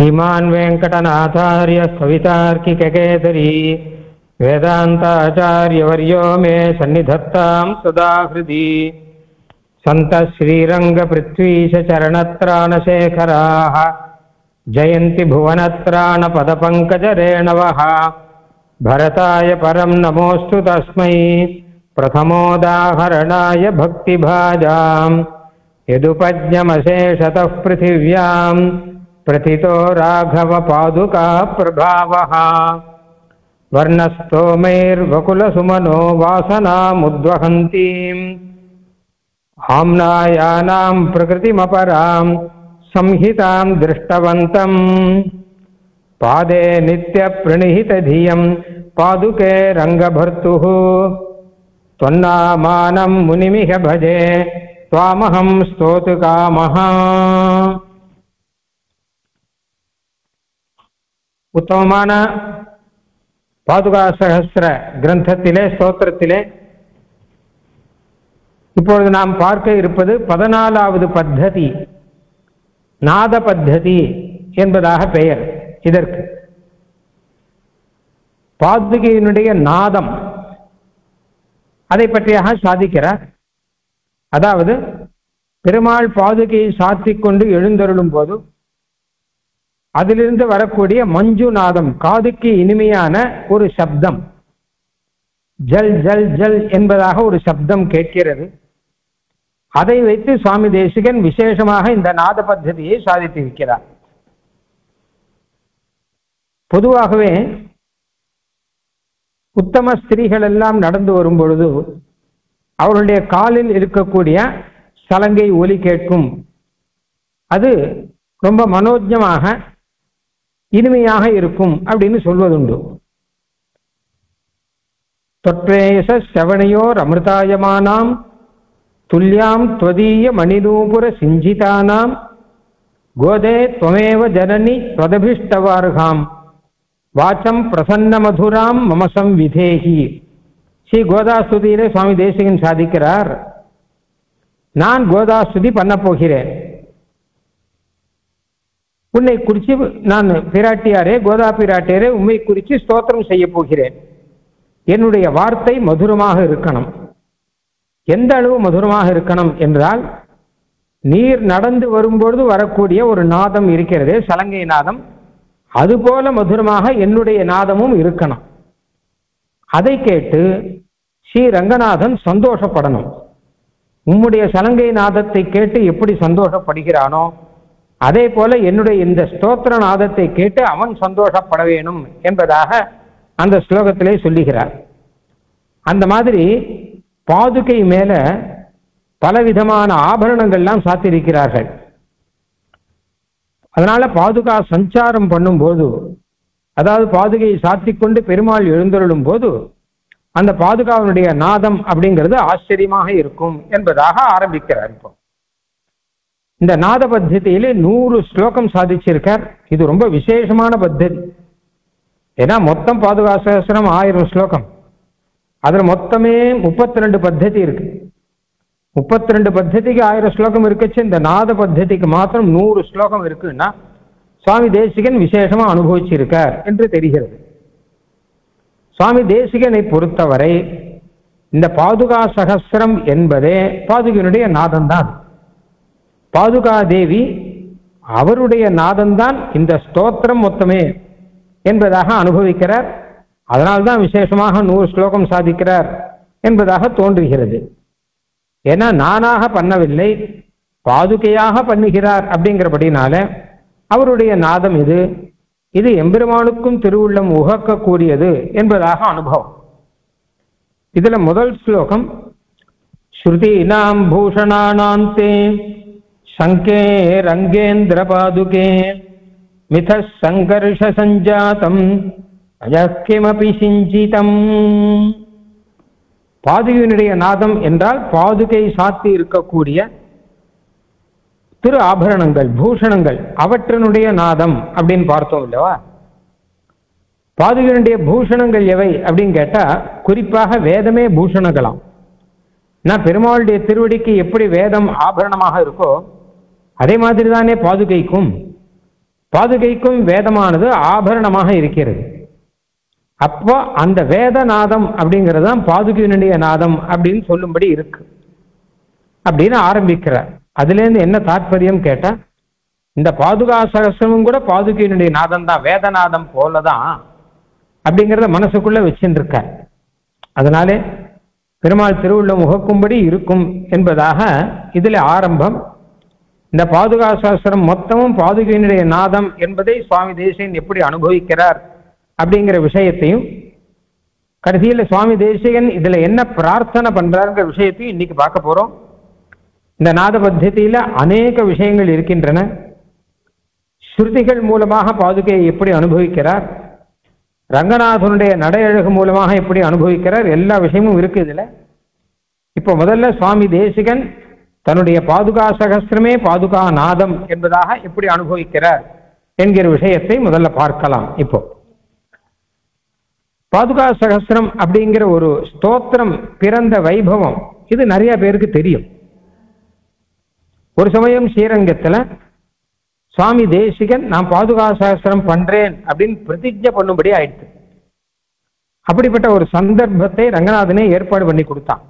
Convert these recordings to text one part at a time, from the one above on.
श्रीमान् वेंकटनाथार्य कवितार्किककेसरी वेदांताचार्यवर्यो मे सन्निधत्तां सदा हृदि सन्तः श्रीरङ्गपृथ्वीश चरणत्राणशेखराः जयन्ति भुवनत्राणपदपङ्कजरेणवः भरताय परं नमोऽस्तु तस्मै प्रथमोदाहरणाय भक्तिभाजां यदुपज्ञमशेषतः पृथिव्यां प्रथितो राघव पादुका प्रभावः वर्णस्तोमैर्वकुलसुमनो वासनामुद्वहन्तीम् आम्नायानां प्रकृतिमपरां संहितां दृष्टवन्तं पादे नित्यप्रणिहितधियं पादुके रङ्गभर्तुः त्वन्नामानं मुनिमिह भजे त्वामहं स्तोतुकामः. உத்தமமான பாதுகா சகஸ்ர கிரந்தத்திலே ஸ்தோத்திரத்திலே இப்பொழுது நாம் பார்க்க இருப்பது 14வது பத்ததி, நாத பத்ததி என்பதாக பெயர். இதற்கு பாதுகையினுடைய நாதம் அதை பற்றியாக சாதிக்கிறார். அதாவது பெருமாள் பாதுகையை சாத்திக் கொண்டு எழுந்தருளும் போது அதிலிருந்து வரக்கூடிய மஞ்சு நாதம், காதுக்கு இனிமையான ஒரு சப்தம், ஜல் ஜல் ஜல் என்பதாக ஒரு சப்தம் கேட்கிறது. அதை வைத்து சுவாமி தேசிகன் விசேஷமாக இந்த நாத பத்ததியை சாதித்திருக்கிறார். பொதுவாகவே உத்தம ஸ்திரீகள் எல்லாம் நடந்து வரும் பொழுது அவர்களுடைய காலில் இருக்கக்கூடிய சலங்கை ஒலி கேட்கும். அது ரொம்ப மனோஜமாக இனிமையாக இருக்கும் அப்படின்னு சொல்வதுண்டு. தொற்றேச செவனையோர் அமிர்தாயமானாம் துல்யாம் துவதீய மணிநூபுர சிஞ்சிதானாம் கோதே துவமேவ ஜனனி துவதபிஷ்டவார்காம் வாச்சம் பிரசன்ன மதுராம் மமசம் விதேகி. ஸ்ரீ கோதாஸ்துதியிலே சுவாமி தேசிகன் சாதிக்கிறார், நான் கோதாஸ்துதி பண்ண போகிறேன். உன்னை குறித்து நான் பிராட்டியாரே, கோதா பிராட்டியாரே, உண்மை குறித்து ஸ்தோத்திரம் செய்ய போகிறேன். என்னுடைய வார்த்தை மதுரமாக இருக்கணும். எந்த அளவு மதுரமாக இருக்கணும் என்றால், நீர் நடந்து வரும்பொழுது வரக்கூடிய ஒரு நாதம் இருக்கிறதே, சலங்கை நாதம், அதுபோல மதுரமாக என்னுடைய நாதமும் இருக்கணும். அதை கேட்டு ஸ்ரீ ரங்கநாதன் சந்தோஷப்படணும். உம்முடைய சலங்கை நாதத்தை கேட்டு எப்படி சந்தோஷப்படுகிறானோ அதே போல என்னுடைய இந்த ஸ்தோத்திர நாதத்தை கேட்டு அவன் சந்தோஷப்பட வேணும் என்பதாக அந்த ஸ்லோகத்திலே சொல்லுகிறார். அந்த மாதிரி பாதுகை மேல பலவிதமான ஆபரணங்கள்லாம் சாத்திருக்கிறார்கள். அதனால பாதுகா சஞ்சாரம் பண்ணும்போது, அதாவது பாதுகையை சாத்திக் கொண்டு பெருமாள் எழுந்தருளும் போது அந்த பாதுகாவனுடைய நாதம் அப்படிங்கிறது ஆச்சரியமாக இருக்கும் என்பதாக ஆரம்பிக்கிறார். இப்போ இந்த நாத பத்ததியிலே 100 ஸ்லோகம் சாதிச்சிருக்கார். இது ரொம்ப விசேஷமான பத்ததி. ஏன்னா மொத்தம் பாதுகா சகஸ்ரம் 1000 ஸ்லோகம். அதுல மொத்தமே 32 பத்ததி இருக்கு. 32 பத்ததிக்கு 1000 ஸ்லோகம் இருக்குச்சு. இந்த நாத பத்ததிக்கு மாத்திரம் 100 ஸ்லோகம் இருக்குன்னா சுவாமி தேசிகன் விசேஷமா அனுபவிச்சிருக்கார் என்று தெரிகிறது. சுவாமி தேசிகனை பொறுத்தவரை இந்த பாதுகா சகஸ்ரம் என்பதே பாதுகையினுடைய நாதம்தான். பாதுகா தேவி அவருடைய நாதம்தான் இந்த ஸ்தோத்திரம் மொத்தமே என்பதாக அனுபவிக்கிறார். அதனால்தான் விசேஷமாக 100 ஸ்லோகம் சாதிக்கிறார் என்பதாக தோன்றுகிறது. ஏன்னா நானாக பண்ணவில்லை, பாதுகையாக பண்ணுகிறார். அப்படிங்கிறபடினால அவருடைய நாதம் இது எம்பெருமானுக்கும் திருவுள்ளம் உகக்கக்கூடியது என்பதாக அனுபவம். இதுல முதல் ஸ்லோகம், ஸ்ருதீனாம் பூஷணானாந்தே சங்கே ரங்கேந்திர பாதுகே மித சங்கர்ஷ சஞ்சாதம் அயக்கிமபி சிஞ்சிதம். பாதுகையினுடைய நாதம் என்றால் பாதுகை சாத்தி இருக்கக்கூடிய திரு ஆபரணங்கள், பூஷணங்கள், அவற்றினுடைய நாதம் அப்படின்னு பார்த்தோம் இல்லவா? பாதுகையினுடைய பூஷணங்கள் எவை அப்படின்னு கேட்டா குறிப்பாக வேதமே பூஷணங்களாம். நான் பெருமாளுடைய திருவடிக்கு எப்படி வேதம் ஆபரணமாக இருக்கோ அதே மாதிரி தானே பாதுகைக்கும். பாதுகைக்கும் வேதமானது ஆபரணமாக இருக்கிறது. அப்போ அந்த வேதநாதம் அப்படிங்கிறது தான் பாதுகையினுடைய நாதம் அப்படின்னு சொல்லும்படி இருக்கு அப்படின்னு ஆரம்பிக்கிறார். அதுலேருந்து என்ன தாற்பயம் கேட்டா, இந்த பாதுகா சகஸ்ரமும் கூட பாதுகையினுடைய நாதம் தான், வேதநாதம் போலதான் அப்படிங்கிறத மனசுக்குள்ள வச்சுருக்கார். அதனாலே பெருமாள் திருவுள்ள முகக்கும்படி இருக்கும் என்பதாக இதுல ஆரம்பம். இந்த பாதுகா சகஸ்ரம் மொத்தமும் பாதுகையினுடைய நாதம் என்பதை சுவாமி தேசிகன் எப்படி அனுபவிக்கிறார் அப்படிங்கிற விஷயத்தையும், கடைசியில் சுவாமி தேசிகன் இதுல என்ன பிரார்த்தனை பண்றாருங்கிற விஷயத்தையும் இன்னைக்கு பார்க்க போறோம். இந்த நாத பத்ததியில அநேக விஷயங்கள் இருக்கின்றன. ஸ்ருதிகள் மூலமாக பாதுகையை எப்படி அனுபவிக்கிறார், ரங்கநாதனுடைய நடையழகு மூலமாக எப்படி அனுபவிக்கிறார், எல்லா விஷயமும் இருக்கு இதுல. இப்போ முதல்ல சுவாமி தேசிகன் தன்னுடைய பாதுகா சகஸ்ரமே பாதுகா நாதம் என்பதாக எப்படி அனுபவிக்கிறார் என்கிற விஷயத்தை முதல்ல பார்க்கலாம். இப்போ பாதுகா சகஸ்ரம் அப்படிங்கிற ஒரு ஸ்தோத்திரம் பிறந்த வைபவம் இது நிறைய பேருக்கு தெரியும். ஒரு சமயம் ஸ்ரீரங்கத்துல சுவாமி தேசிகன் நான் பாதுகா சகஸ்ரம் பண்றேன் அப்படின்னு பிரதிஜை பண்ணும்படி ஆயிடுச்சு. அப்படிப்பட்ட ஒரு சந்தர்ப்பத்தை ரங்கநாதனே ஏற்பாடு பண்ணி கொடுத்தான்.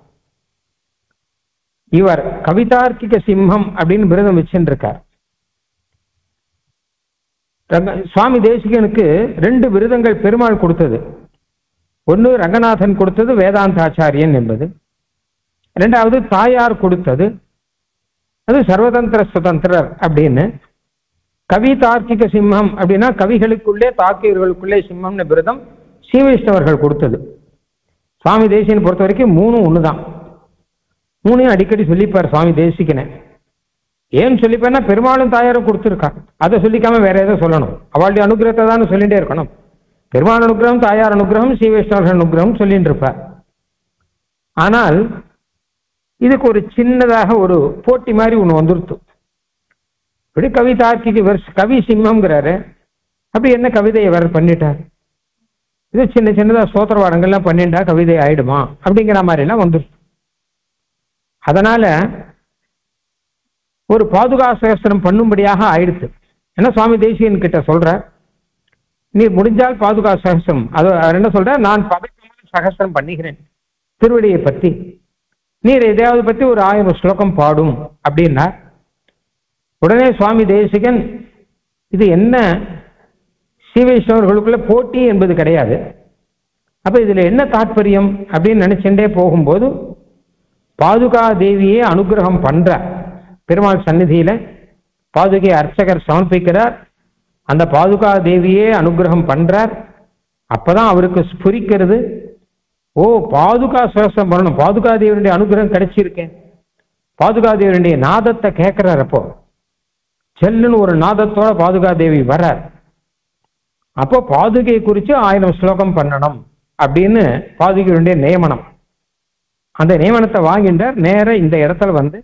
இவர் கவிதார்க்கிக சிம்மம் அப்படின்னு விருதம் வச்சுருக்கார். சுவாமி தேசிகனுக்கு 2 விருதங்கள் பெருமாள் கொடுத்தது. ஒன்று ரங்கநாதன் கொடுத்தது வேதாந்தாச்சாரியன் என்பது, 2வது தாயார் கொடுத்தது அது சர்வதந்திர சுதந்திரர் அப்படின்னு. கவி தார்க்கிக சிம்மம் அப்படின்னா கவிகளுக்குள்ளே தாக்கியர்களுக்குள்ளே சிம்மம்னு விருதம் ஸ்ரீவைஷ்ணவர்கள் கொடுத்தது. சுவாமி தேசிகனை பொறுத்த வரைக்கும் 3 ஒன்று தான். 3ஐயும் அடிக்கடி சொல்லிப்பார் சுவாமி தேசிகனை. ஏன் சொல்லிப்பேன்னா பெருமாளும் தாயாரும் கொடுத்துருக்கான், அதை சொல்லிக்காம வேற ஏதோ சொல்லணும். அவளுடைய அனுகிரகத்தை தான் சொல்லிகிட்டே இருக்கணும். பெருமாள் அனுகிரகம், தாயார் அனுகிரகம், ஸ்ரீவைஷ்ணவர்கள் அனுகிரகம் சொல்லிட்டு இருப்பார். ஆனால் இதுக்கு ஒரு சின்னதாக ஒரு போட்டி மாதிரி ஒன்று வந்துருத்து. இப்படி கவிதார்க்கிக்கு கவி சிம்மம்ங்கிறாரு, அப்படி என்ன கவிதையை வேற பண்ணிட்டார், இது சின்ன சின்னதாக ஸ்தோத்திரவாடங்கள்லாம் பண்ணிட்டா கவிதை ஆயிடுமா அப்படிங்கிற மாதிரி எல்லாம் வந்துருச்சு. அதனால ஒரு பாதுகா சகஸ்ரம் பண்ணும்படியாக ஆயிடுச்சு. ஏன்னா சுவாமி தேசிகன் கிட்ட சொல்ற, நீ முடிஞ்சால் பாதுகா சகஸ்ரம், அது என்ன சொல்ற, நான் பதக்கமான சகஸ்ரம் பண்ணுகிறேன் திருவடியை பற்றி, நீர் எதையாவது பற்றி ஒரு 1000 ஸ்லோகம் பாடும் அப்படின்னா. உடனே சுவாமி தேசிகன் இது என்ன ஸ்ரீவைஷ்ணவர்களுக்குள்ள போட்டி என்பது கிடையாது, அப்ப இதுல என்ன தாற்பயம் அப்படின்னு நினைச்சுட்டே போகும்போது பாதுகா தேவியே அனுகிரகம் பண்ற பெருமாள் சந்நிதியில பாதுகை அர்ச்சகர் சமர்ப்பிக்கிறார். அந்த பாதுகா தேவியே அனுகிரகம் பண்றார். அப்பதான் அவருக்கு ஸ்புரிக்கிறது, ஓ பாதுகா சகஸ்ரம் பண்ணணும், பாதுகா தேவியுடைய அனுகிரகம் கிடைச்சிருக்கேன். பாதுகா தேவியுடைய நாதத்தை கேட்கிறார். அப்போ செல்லுன்னு ஒரு நாதத்தோட பாதுகா தேவி வர்றார். அப்போ பாதுகை குறித்து 1000 ஸ்லோகம் பண்ணணும் அப்படின்னு பாதுகையுடைய நியமனம். அந்த நியமனத்தை வாங்கிட்டார். நேர இந்த இடத்துல வந்து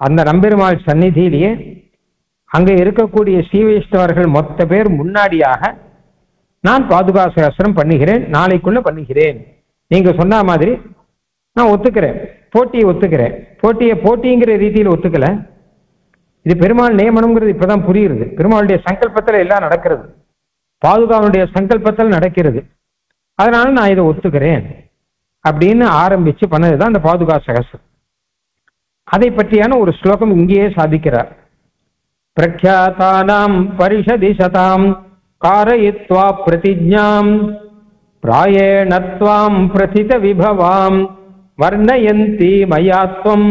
அந்த நம்பெருமாள் சந்நிதியிலேயே அங்கே இருக்கக்கூடிய ஸ்ரீவைஷ்ணவர்கள் மொத்த பேர் முன்னாடியாக நான் பாதுகா சகஸ்ரம் பண்ணுகிறேன், நாளைக்குள்ள பண்ணுகிறேன், நீங்க சொன்ன மாதிரி நான் ஒத்துக்கிறேன், போட்டியை ஒத்துக்கிறேன். போட்டிங்கிற ரீதியில் ஒத்துக்கல, இது பெருமாள் நியமனம்ங்கிறது இப்பதான் புரியுது. பெருமாளுடைய சங்கல்பத்தில் எல்லாம் நடக்கிறது, பாதுகாவனுடைய சங்கல்பத்தில் நடக்கிறது, அதனால நான் இதை ஒத்துக்கிறேன் அப்படின்னு ஆரம்பிச்சு பண்ணதுதான் அந்த பாதுகா சகஸ்ரம். அதை பற்றியான ஒரு ஸ்லோகம் இங்கேயே சாதிக்கிறார். பிரக்யாதானாம் பரிஷதி சதாம் காரயித்வா பிரதிஜ்ஞாம் பிராயேணத்வாம் பிரதித விபவாம் வர்ணயந்தி மயாத்வம்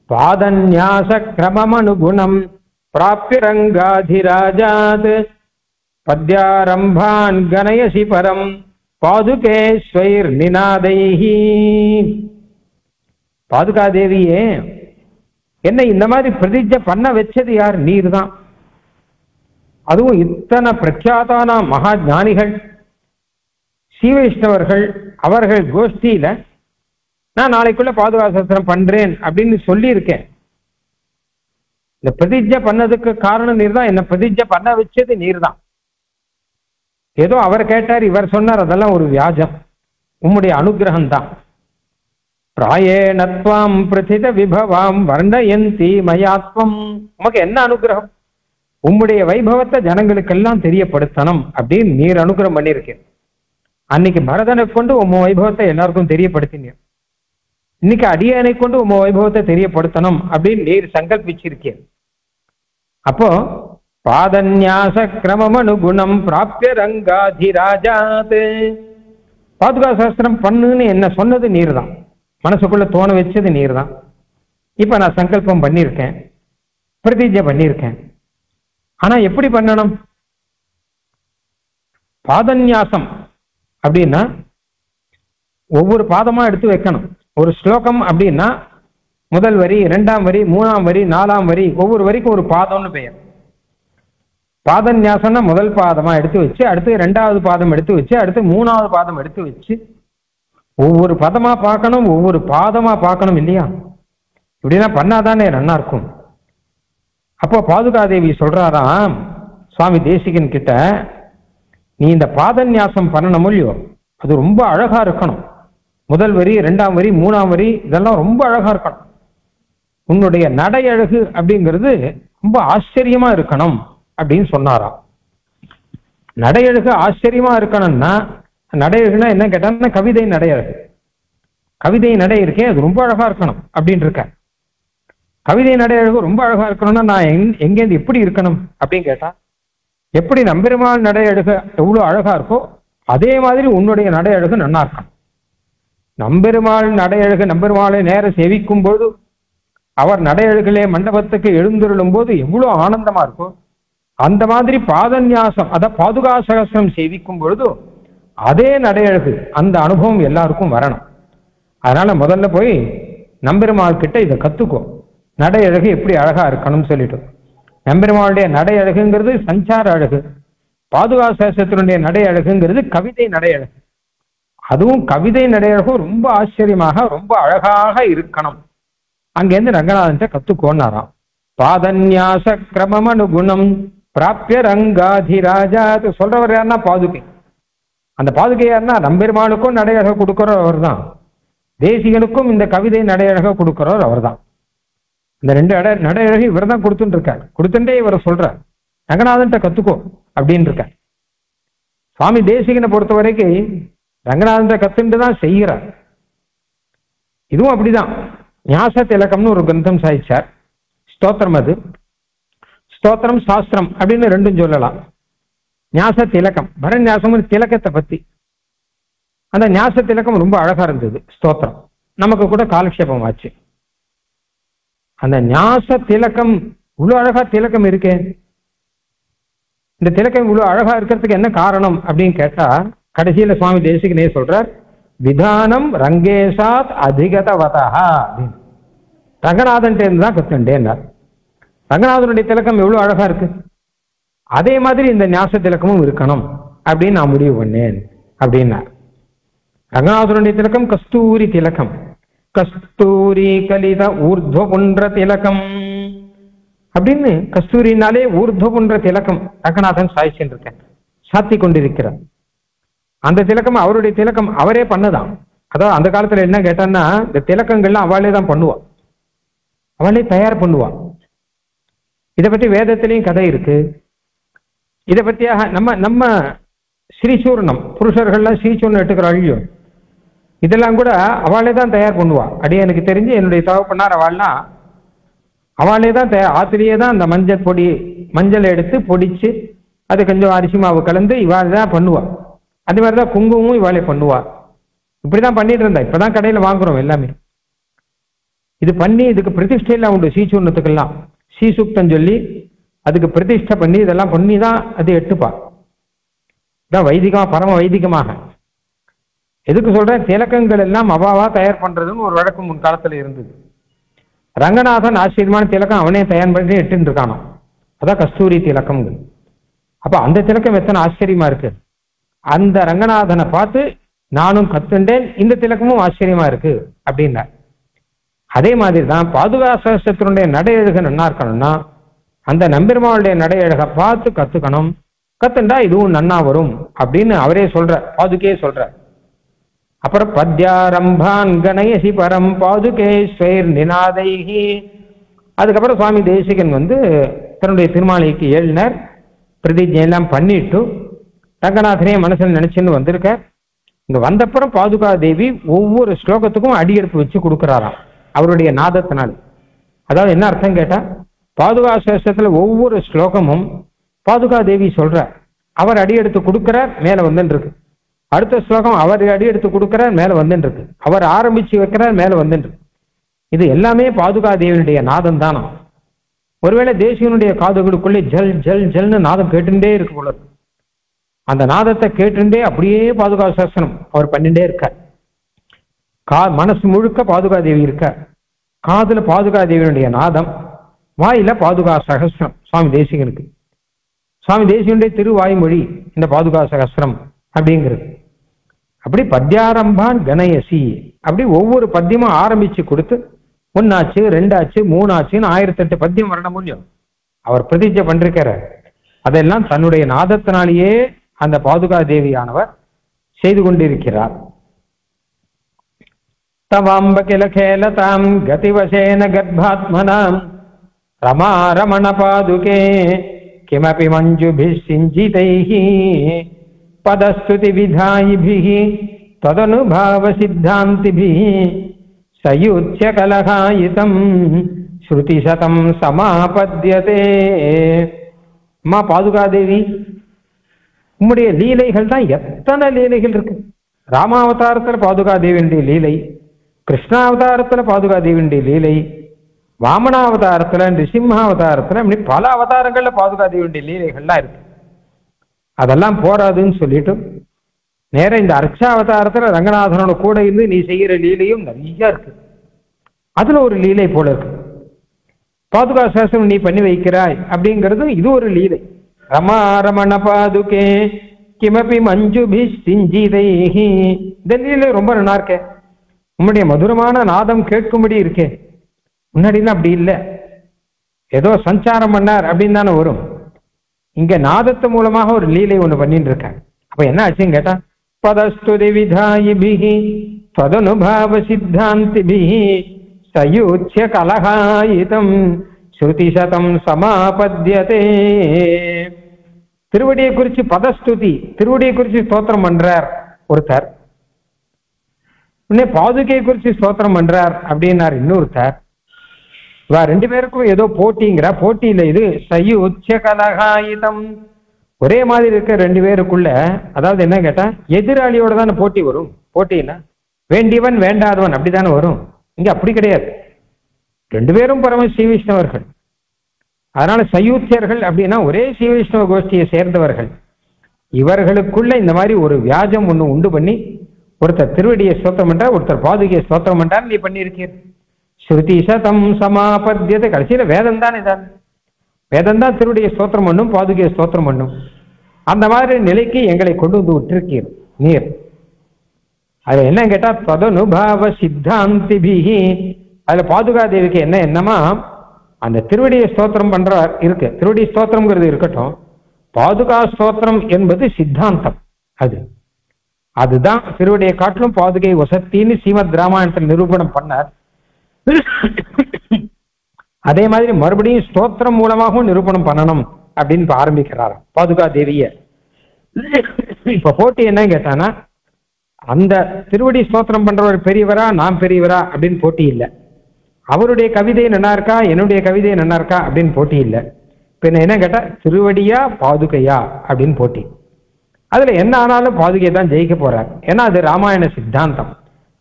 பாதன்யாச கிரமமனுகுணம் பிராப்ய ரங்காதிராஜாத் பத்யாரம்பான் கணயசி பரம் பாதுகே ஸ்வைர் நிநாதைஹி. பாதுகா தேவியே என்ன இந்த மாதிரி பிரதிஜை பண்ண வச்சது யார்? நீர் தான். அதுவும் இத்தனை பிரக்யாதான மகா ஞானிகள் ஸ்ரீவைஷ்ணவர்கள் அவர்கள் கோஷ்டியில நான் நாளைக்குள்ள பாதுகா சகஸ்ரம் பண்றேன் அப்படின்னு சொல்லி இருக்கேன். இந்த பிரதிஜை பண்ணதுக்கு காரணம் நீர் தான், என்ன பிரதிஜை பண்ண வச்சது நீர் தான். ஏதோ அவர் கேட்டார் இவர் சொன்னார், அதெல்லாம் ஒரு வியாஜம், உம்முடைய அனுகிரகம் தான். பிராயேணத்வாம் பிரதித விபவாம் வர்ணயந்தி மயாத்வம். உமக்கு என்ன அனுகிரகம்? உம்முடைய வைபவத்தை ஜனங்களுக்கெல்லாம் தெரியப்படுத்தணும் அப்படின்னு நீர் அனுகிரகம் பண்ணியிருக்கேன். அன்னைக்கு பரதனை கொண்டு உம்ம வைபவத்தை எல்லாருக்கும் தெரியப்படுத்தினீர். இன்னைக்கு அடியனை கொண்டு உம்ம வைபவத்தை தெரியப்படுத்தணும் அப்படின்னு நீர் சங்கல்பிச்சிருக்கேன். அப்போ பாதன்யாச கிரமமனுகுணம் பிராப்திய ரங்காதிராஜாத், பாதுகா சாஸ்திரம் பண்ணுன்னு என்ன சொன்னது நீர் தான், மனசுக்குள்ள தோண வச்சது நீர் தான். இப்ப நான் சங்கல்பம் பண்ணியிருக்கேன், பிரதிஜை பண்ணியிருக்கேன். ஆனா எப்படி பண்ணணும்? பாதன்யாசம் அப்படின்னா ஒவ்வொரு பாதமா எடுத்து வைக்கணும். ஒரு ஸ்லோகம் அப்படின்னா முதல் வரி, 2ஆம் வரி, 3ஆம் வரி, 4ஆம் வரி, ஒவ்வொரு வரிக்கும் ஒரு பாதம்னு பெயர். பாதன்யாசம்னா முதல் பாதமா எடுத்து வச்சு, அடுத்து 2ஆவது பாதம் எடுத்து வச்சு, அடுத்து 3ஆவது பாதம் எடுத்து வச்சு ஒவ்வொரு பதமா பார்க்கணும், ஒவ்வொரு பாதமா பார்க்கணும் இல்லையா? இப்படிலாம் பண்ணாதானே நன்னா இருக்கும். அப்போ பாதுகாதேவி சொல்றாராம் சுவாமி தேசிகன் கிட்ட, நீ இந்த பாதன்யாசம் பண்ணணும் இல்லையோ, அது ரொம்ப அழகா இருக்கணும். முதல் வரி, 2ஆம் வரி, 3ஆம் வரி இதெல்லாம் ரொம்ப அழகா இருக்கணும். உன்னுடைய நடை அழகு அப்படிங்கிறது ரொம்ப ஆச்சரியமா இருக்கணும் அப்படின்னு சொன்னாராம். நடையழகு ஆச்சரியமா இருக்கணும்னா, நடையழகுனா என்ன கேட்டான்னா கவிதை நடையழகு. கவிதை நடை இருக்கே அது ரொம்ப அழகா இருக்கணும் அப்படின்னு இருக்க. கவிதை நடையழகு ரொம்ப அழகா இருக்கணும்னா நான் எங்கேருந்து எப்படி இருக்கணும் அப்படின்னு கேட்டா, எப்படி நம்பெருமாள் நடையழகு எவ்வளவு அழகா இருக்கோ அதே மாதிரி உன்னுடைய நடையழகு நன்னா இருக்கணும். நம்பெருமாள் நடையழகு, நம்பெருமாளை நேர சேவிக்கும் போது, அவர் நடையழகிலே மண்டபத்துக்கு எழுந்துருளும் போது எவ்வளவு ஆனந்தமா இருக்கும், அந்த மாதிரி பாதன்யாசம் அத பாதுகா சகஸ்ரம் சேவிக்கும் பொழுது அதே நடையழகு அந்த அனுபவம் எல்லாருக்கும் வரணும். அதனால முதல்ல போய் நம்பெருமாள் கிட்ட இதை கத்துக்கோ, நடையழகு எப்படி அழகா இருக்கணும்னு சொல்லிட்டு. நம்பெருமாளுடைய நடையழகுங்கிறது சஞ்சார அழகு, பாதுகா சகஸ்ரத்தினுடைய நடையழகுங்கிறது கவிதை நடையழகு. அதுவும் கவிதை நடையழகும் ரொம்ப ஆச்சரியமாக ரொம்ப அழகாக இருக்கணும். அங்கேருந்து ரங்கநாதன் கத்துக்கோன்னாராம். பாதன்யாச கிரமமனுகுணம் பிராப்திய ரங்காதிராஜா. சொல்றவர் யாருன்னா பாதுகை. அந்த பாதுகை யாருன்னா நம்பெருமானுக்கும் நடையழக கொடுக்கிறவர் அவர் தான், தேசிகனுக்கும் இந்த கவிதை நடையழக கொடுக்கிறவர் அவர் தான். இந்த 2 நடையழகு இவர் தான் கொடுத்துட்டு இருக்கார். கொடுத்துட்டே இவரை சொல்றார் ரங்கநாதன்ட்ட கத்துக்கோ அப்படின்னு இருக்கார். சுவாமி தேசிகனை பொறுத்த வரைக்கும் ரங்கநாதன் கத்துட்டு தான் செய்கிறார். இதுவும் அப்படிதான். ஞாச திலகம்னு ஒரு கிரந்தம் சாதிச்சார், ஸ்தோத்திரம். அது ஸ்தோத்திரம் சாஸ்திரம் அப்படின்னு ரெண்டும் சொல்லலாம். ஞாச திலகம், பரநியாசம் திலகத்தை பத்தி. அந்த ஞாச திலகம் ரொம்ப அழகா இருந்தது ஸ்தோத்திரம், நமக்கு கூட காலக்ஷேபம் ஆச்சு. அந்த ஞாச திலகம் இவ்வளவு அழகா திலகம் இருக்கே, இந்த திலகம் இவ்வளவு அழகா இருக்கிறதுக்கு என்ன காரணம் அப்படின்னு கேட்டா, கடைசியில சுவாமி தேசிகனே சொல்றார், விதானம் ரங்கேசாத் அதிகதவதா அப்படின்னு. ரங்கநாதன் தான் கத்துண்டேன்னார். ரங்கநாதனுடைய திலக்கம் எவ்வளவு அழகா இருக்கு, அதே மாதிரி இந்த ஞாச திலக்கமும் இருக்கணும் அப்படின்னு நான் முடிவு பண்ணேன் அப்படின்னார். ரங்கநாதனுடைய திலக்கம் கஸ்தூரி திலக்கம், கஸ்தூரி கலித ஊர்துவபுன்ற திலகம் அப்படின்னு. கஸ்தூரினாலே ஊர்துவபுன்ற திலக்கம் ரங்கநாதன் சாய்ச்சிருக்கேன், சாத்தி கொண்டிருக்கிறார். அந்த திலக்கம் அவருடைய திலக்கம், அவரே பண்ணதான். அதாவது அந்த காலத்துல என்ன கேட்டான்னா, இந்த திலக்கங்கள்லாம் அவளே தான் பண்ணுவா, அவளே தயார் பண்ணுவா. இதை பத்தி வேதத்திலையும் கதை இருக்கு. இதை பத்தியாக நம்ம ஸ்ரீசூர்ணம், புருஷர்கள்லாம் ஸ்ரீசூர்ணம் எடுத்துக்கிறாள், இதெல்லாம் கூட அவளே தான் தயார் பண்ணுவா. அப்படியே எனக்கு தெரிஞ்சு என்னுடைய தகப்பனார் அவள்னா அவளே தான் ஆத்திலேயே தான் அந்த மஞ்சள் எடுத்து பொடிச்சு அது கொஞ்சம் அரிசி மாவு கலந்து இவாள் தான் பண்ணுவா. அதே மாதிரிதான் குங்குமமும் இவாளே பண்ணுவா. இப்படிதான் பண்ணிட்டு இருந்தா. இப்பதான் கடையில வாங்குறோம் எல்லாமே. இது பண்ணி இதுக்கு பிரதிஷ்டையெல்லாம் உண்டு. ஸ்ரீசூர்ணத்துக்கெல்லாம் ஸ்ரீசூக்தம் சொல்லி அதுக்கு பிரதிஷ்டை பண்ணி இதெல்லாம் பண்ணி தான் அது எட்டுப்பா. இதான் வைதிகமா, பரம வைதிகமாக. எதுக்கு சொல்றேன், திலக்கங்கள் எல்லாம் அவாவா தயார் பண்றதுன்னு ஒரு வழக்கம் முன் காலத்துல இருந்தது. ரங்கநாதன் ஆச்சரியமான திலக்கம் அவனே தயார் பண்ணி எட்டுன்னு இருக்கானோ, அதான் கஸ்தூரி திலக்கங்கள். அப்ப அந்த திலக்கம் எத்தனை ஆச்சரியமா இருக்கு. அந்த ரங்கநாதனை பார்த்து நானும் கத்துண்டேன், இந்த திலக்கமும் ஆச்சரியமா இருக்கு அப்படின்னார். அதே மாதிரி தான் பாதுகா சகஸ்ரத்தினுடைய நடையழகு நன்னா இருக்கணும்னா அந்த நம்பெருமாளுடைய நடையழகை பார்த்து கத்துக்கணும். கத்துண்டா இதுவும் நன்னா வரும் அப்படின்னு அவரே சொல்ற, பாதுகே சொல்ற. அப்புறம் பத்யாரம்பான் கணயசி பரம் பாதுகே ஸ்வயர் நிநாதைஹி. அதுக்கப்புறம் சுவாமி தேசிகன் தன்னுடைய திருமாலைக்கு ஏழினர் பிரதிஜை எல்லாம் பண்ணிட்டு ரங்கநாதனையே மனசில் நினைச்சுன்னு வந்திருக்கார். இங்க வந்தப்புறம் பாதுகா தேவி ஒவ்வொரு ஸ்லோகத்துக்கும் அடியெடுத்து வச்சு கொடுக்குறாராம் அவருடைய நாதத்தினால். அதாவது என்ன அர்த்தம் கேட்டா, பாதுகா சேஷத்துல ஒவ்வொரு ஸ்லோகமும் பாதுகா தேவி சொல்ற, அவர் அடியெடுத்து கொடுக்கிறார், மேல வந்துட்டு இருக்கு. அடுத்த ஸ்லோகம் அவர் அடியெடுத்து கொடுக்கிறார், மேல வந்துட்டு இருக்கு. அவர் ஆரம்பிச்சு வைக்கிறார், மேல வந்துட்டு இருக்கு. இது எல்லாமே பாதுகா தேவியினுடைய நாதம் தானா. ஒருவேளை தேசியனுடைய காதுகளுக்குள்ளே ஜல் ஜல் ஜல்னு நாதம் கேட்டுட்டே இருக்கு போல இருக்கு. அந்த நாதத்தை கேட்டுட்டே அப்படியே பாதுகா சாசனம் அவர் பண்ணிட்டே இருக்கார். மனசு முழுக்க பாதுகா தேவி இருக்கார். காதுல பாதுகா தேவியினுடைய நாதம், வாயில பாதுகா சகஸ்ரம் சுவாமி தேசிகனுக்கு. சுவாமி தேசிகனுடைய திருவாய்மொழி இந்த பாதுகா சகஸ்ரம் அப்படிங்கிறது. அப்படி பத்யாரம்பான் கணயசி, அப்படி ஒவ்வொரு பத்தியமும் ஆரம்பிச்சு கொடுத்து 1 ஆச்சு 2 ஆச்சு 3 ஆச்சுன்னு 1008 பத்தியம் வரணும் முடியும். அவர் பிரதிஜை பண்றார். அதெல்லாம் தன்னுடைய நாதத்தினாலேயே அந்த பாதுகா தேவியானவர் செய்து கொண்டிருக்கிறார். தவாம்ப கில கேலதாம் கதிவசேன கர்ப்பாத்மனாம் ரமா ரமண பாதுகே கிமபி மஞ்சுபிஸ் சிஞ்சிதைஹி பதஸ்துதி விதாயிபிஹி ததனுபாவ சித்தாந்திபிஹி சயுத்ய கலகாயிதம் ஸ்ருதி சதம் சமாபத்யதே. அம்மா பாதுகா தேவி, உம்முடைய லீலைகள் தான் எத்தனை லீலைகள் இருக்கு. ராமாவதாரத்துல பாதுகா தேவியுடைய லீலை, கிருஷ்ணாவதாரத்துல பாதுகா தேவியுடைய லீலை, வாமனாவதாரத்துல நிருசிம்மாவதாரத்துல இப்படி பல அவதாரங்கள்ல பாதுகா தேவியுடைய லீலைகள்லாம் இருக்கு. அதெல்லாம் போராதுன்னு சொல்லிட்டு நேரம் இந்த அர்ச்சாவதாரத்துல ரங்கநாதனோட கூட இருந்து நீ செய்கிற லீலையும் நிறைய இருக்கு. அதுல ஒரு லீலை போல இருக்கு. பாதுகா சாஸ்திரம் நீ பண்ணி வைக்கிறாய் அப்படிங்கிறது இது ஒரு லீலை. ரமா ரமண பாதுகே கிமபி மஞ்சுபி சிஞ்சிதைஹி, இந்த லீலை ரொம்ப நல்லா இருக்கே. உம்முடைய மதுரமான நாதம் கேட்கும்படி இருக்கே. முன்னாடிலாம் அப்படி இல்லை, ஏதோ சஞ்சாரம் பண்ணார் அப்படின்னு தானே வரும். இங்க நாதத்து மூலமாக ஒரு லீலை ஒண்ணு பண்ணிட்டு இருக்காங்க. அப்ப என்ன ஆச்சுன்னு கேட்டா, பதஸ்துதி விதாயிபிஹி ததனுபாவ சித்தாந்திபிஹி சயுத்ய கலகாயிதம் ஸ்ருதி சதம் சமாபத்யதே. திருவடியை குறிச்சு பதஸ்துதி, திருவடியை குறிச்சு ஸ்தோத்திரம் பண்றார் ஒருத்தர். உடனே பாதுகையை குறிச்சு ஸ்தோத்திரம் பண்றார் அப்படின்னார் இன்னொருத்தர். இவா 2 பேருக்கும் ஏதோ போட்டிங்கிற போட்டியில இது சயுத்ய கலகாயிதம். ஒரே மாதிரி இருக்க 2 பேருக்குள்ள, அதாவது என்ன கேட்டா எதிராளியோட தானே போட்டி வரும். போட்டின்னா வேண்டியவன் வேண்டாதவன் அப்படித்தானே வரும். இங்க அப்படி கிடையாது. 2 பேரும் பரம ஸ்ரீவிஷ்ணவர்கள். அதனால சயூத்தியர்கள் அப்படின்னா ஒரே ஸ்ரீவிஷ்ணவ கோஷ்டியை சேர்ந்தவர்கள். இவர்களுக்குள்ள இந்த மாதிரி ஒரு வியாஜம் ஒண்ணு உண்டு பண்ணி ஒருத்தர் திருவடியை ஸ்தோத்திரம் பண்றார், ஒருத்தர் பாதுகையை ஸ்தோத்திரம் பண்றார். நீ பண்ணியிருக்கீர். ஸ்ருதி சதம் சமாபத்யத்தை. கடைசியில வேதம் தான் இதான். வேதம் தான் திருவடியை ஸ்தோத்திரம் பண்ணும், பாதுகையை ஸ்தோத்திரம் பண்ணும். அந்த மாதிரி நிலைக்கு எங்களை கொண்டு வந்து விட்டிருக்கீர் நீர். அது என்ன கேட்டா ததனுபாவ சித்தாந்திபிஹி. அதுல பாதுகா தேவிக்கு என்ன என்னமா, அந்த திருவடியை ஸ்தோத்திரம் பண்றார் இருக்கு. திருவடி ஸ்தோத்திரம்ங்கிறது இருக்கட்டும், பாதுகா ஸ்தோத்திரம் என்பது சித்தாந்தம். அதுதான் திருவடியை காட்டிலும் பாதுகை வசத்தின்னு ஸ்ரீமத் ராமாயணத்தில் நிரூபணம் பண்ணார். அதே மாதிரி மறுபடியும் ஸ்தோத்திரம் மூலமாகவும் நிரூபணம் பண்ணணும் அப்படின்னு இப்ப ஆரம்பிக்கிறார் பாதுகா தேவிய. இப்ப போட்டி என்ன கேட்டானா, அந்த திருவடி ஸ்தோத்திரம் பண்றவர் பெரியவரா நான் பெரியவரா அப்படின்னு போட்டி இல்லை. அவருடைய கவிதை நல்லா இருக்கா என்னுடைய கவிதை நல்லா இருக்கா அப்படின்னு போட்டி இல்லை. பின்ன என்ன கேட்டா திருவடியா பாதுகையா அப்படின்னு போட்டி. அதுல என்ன ஆனாலும் பாதுகை தான் ஜெயிக்க போறார். ஏன்னா அது ராமாயண சித்தாந்தம்,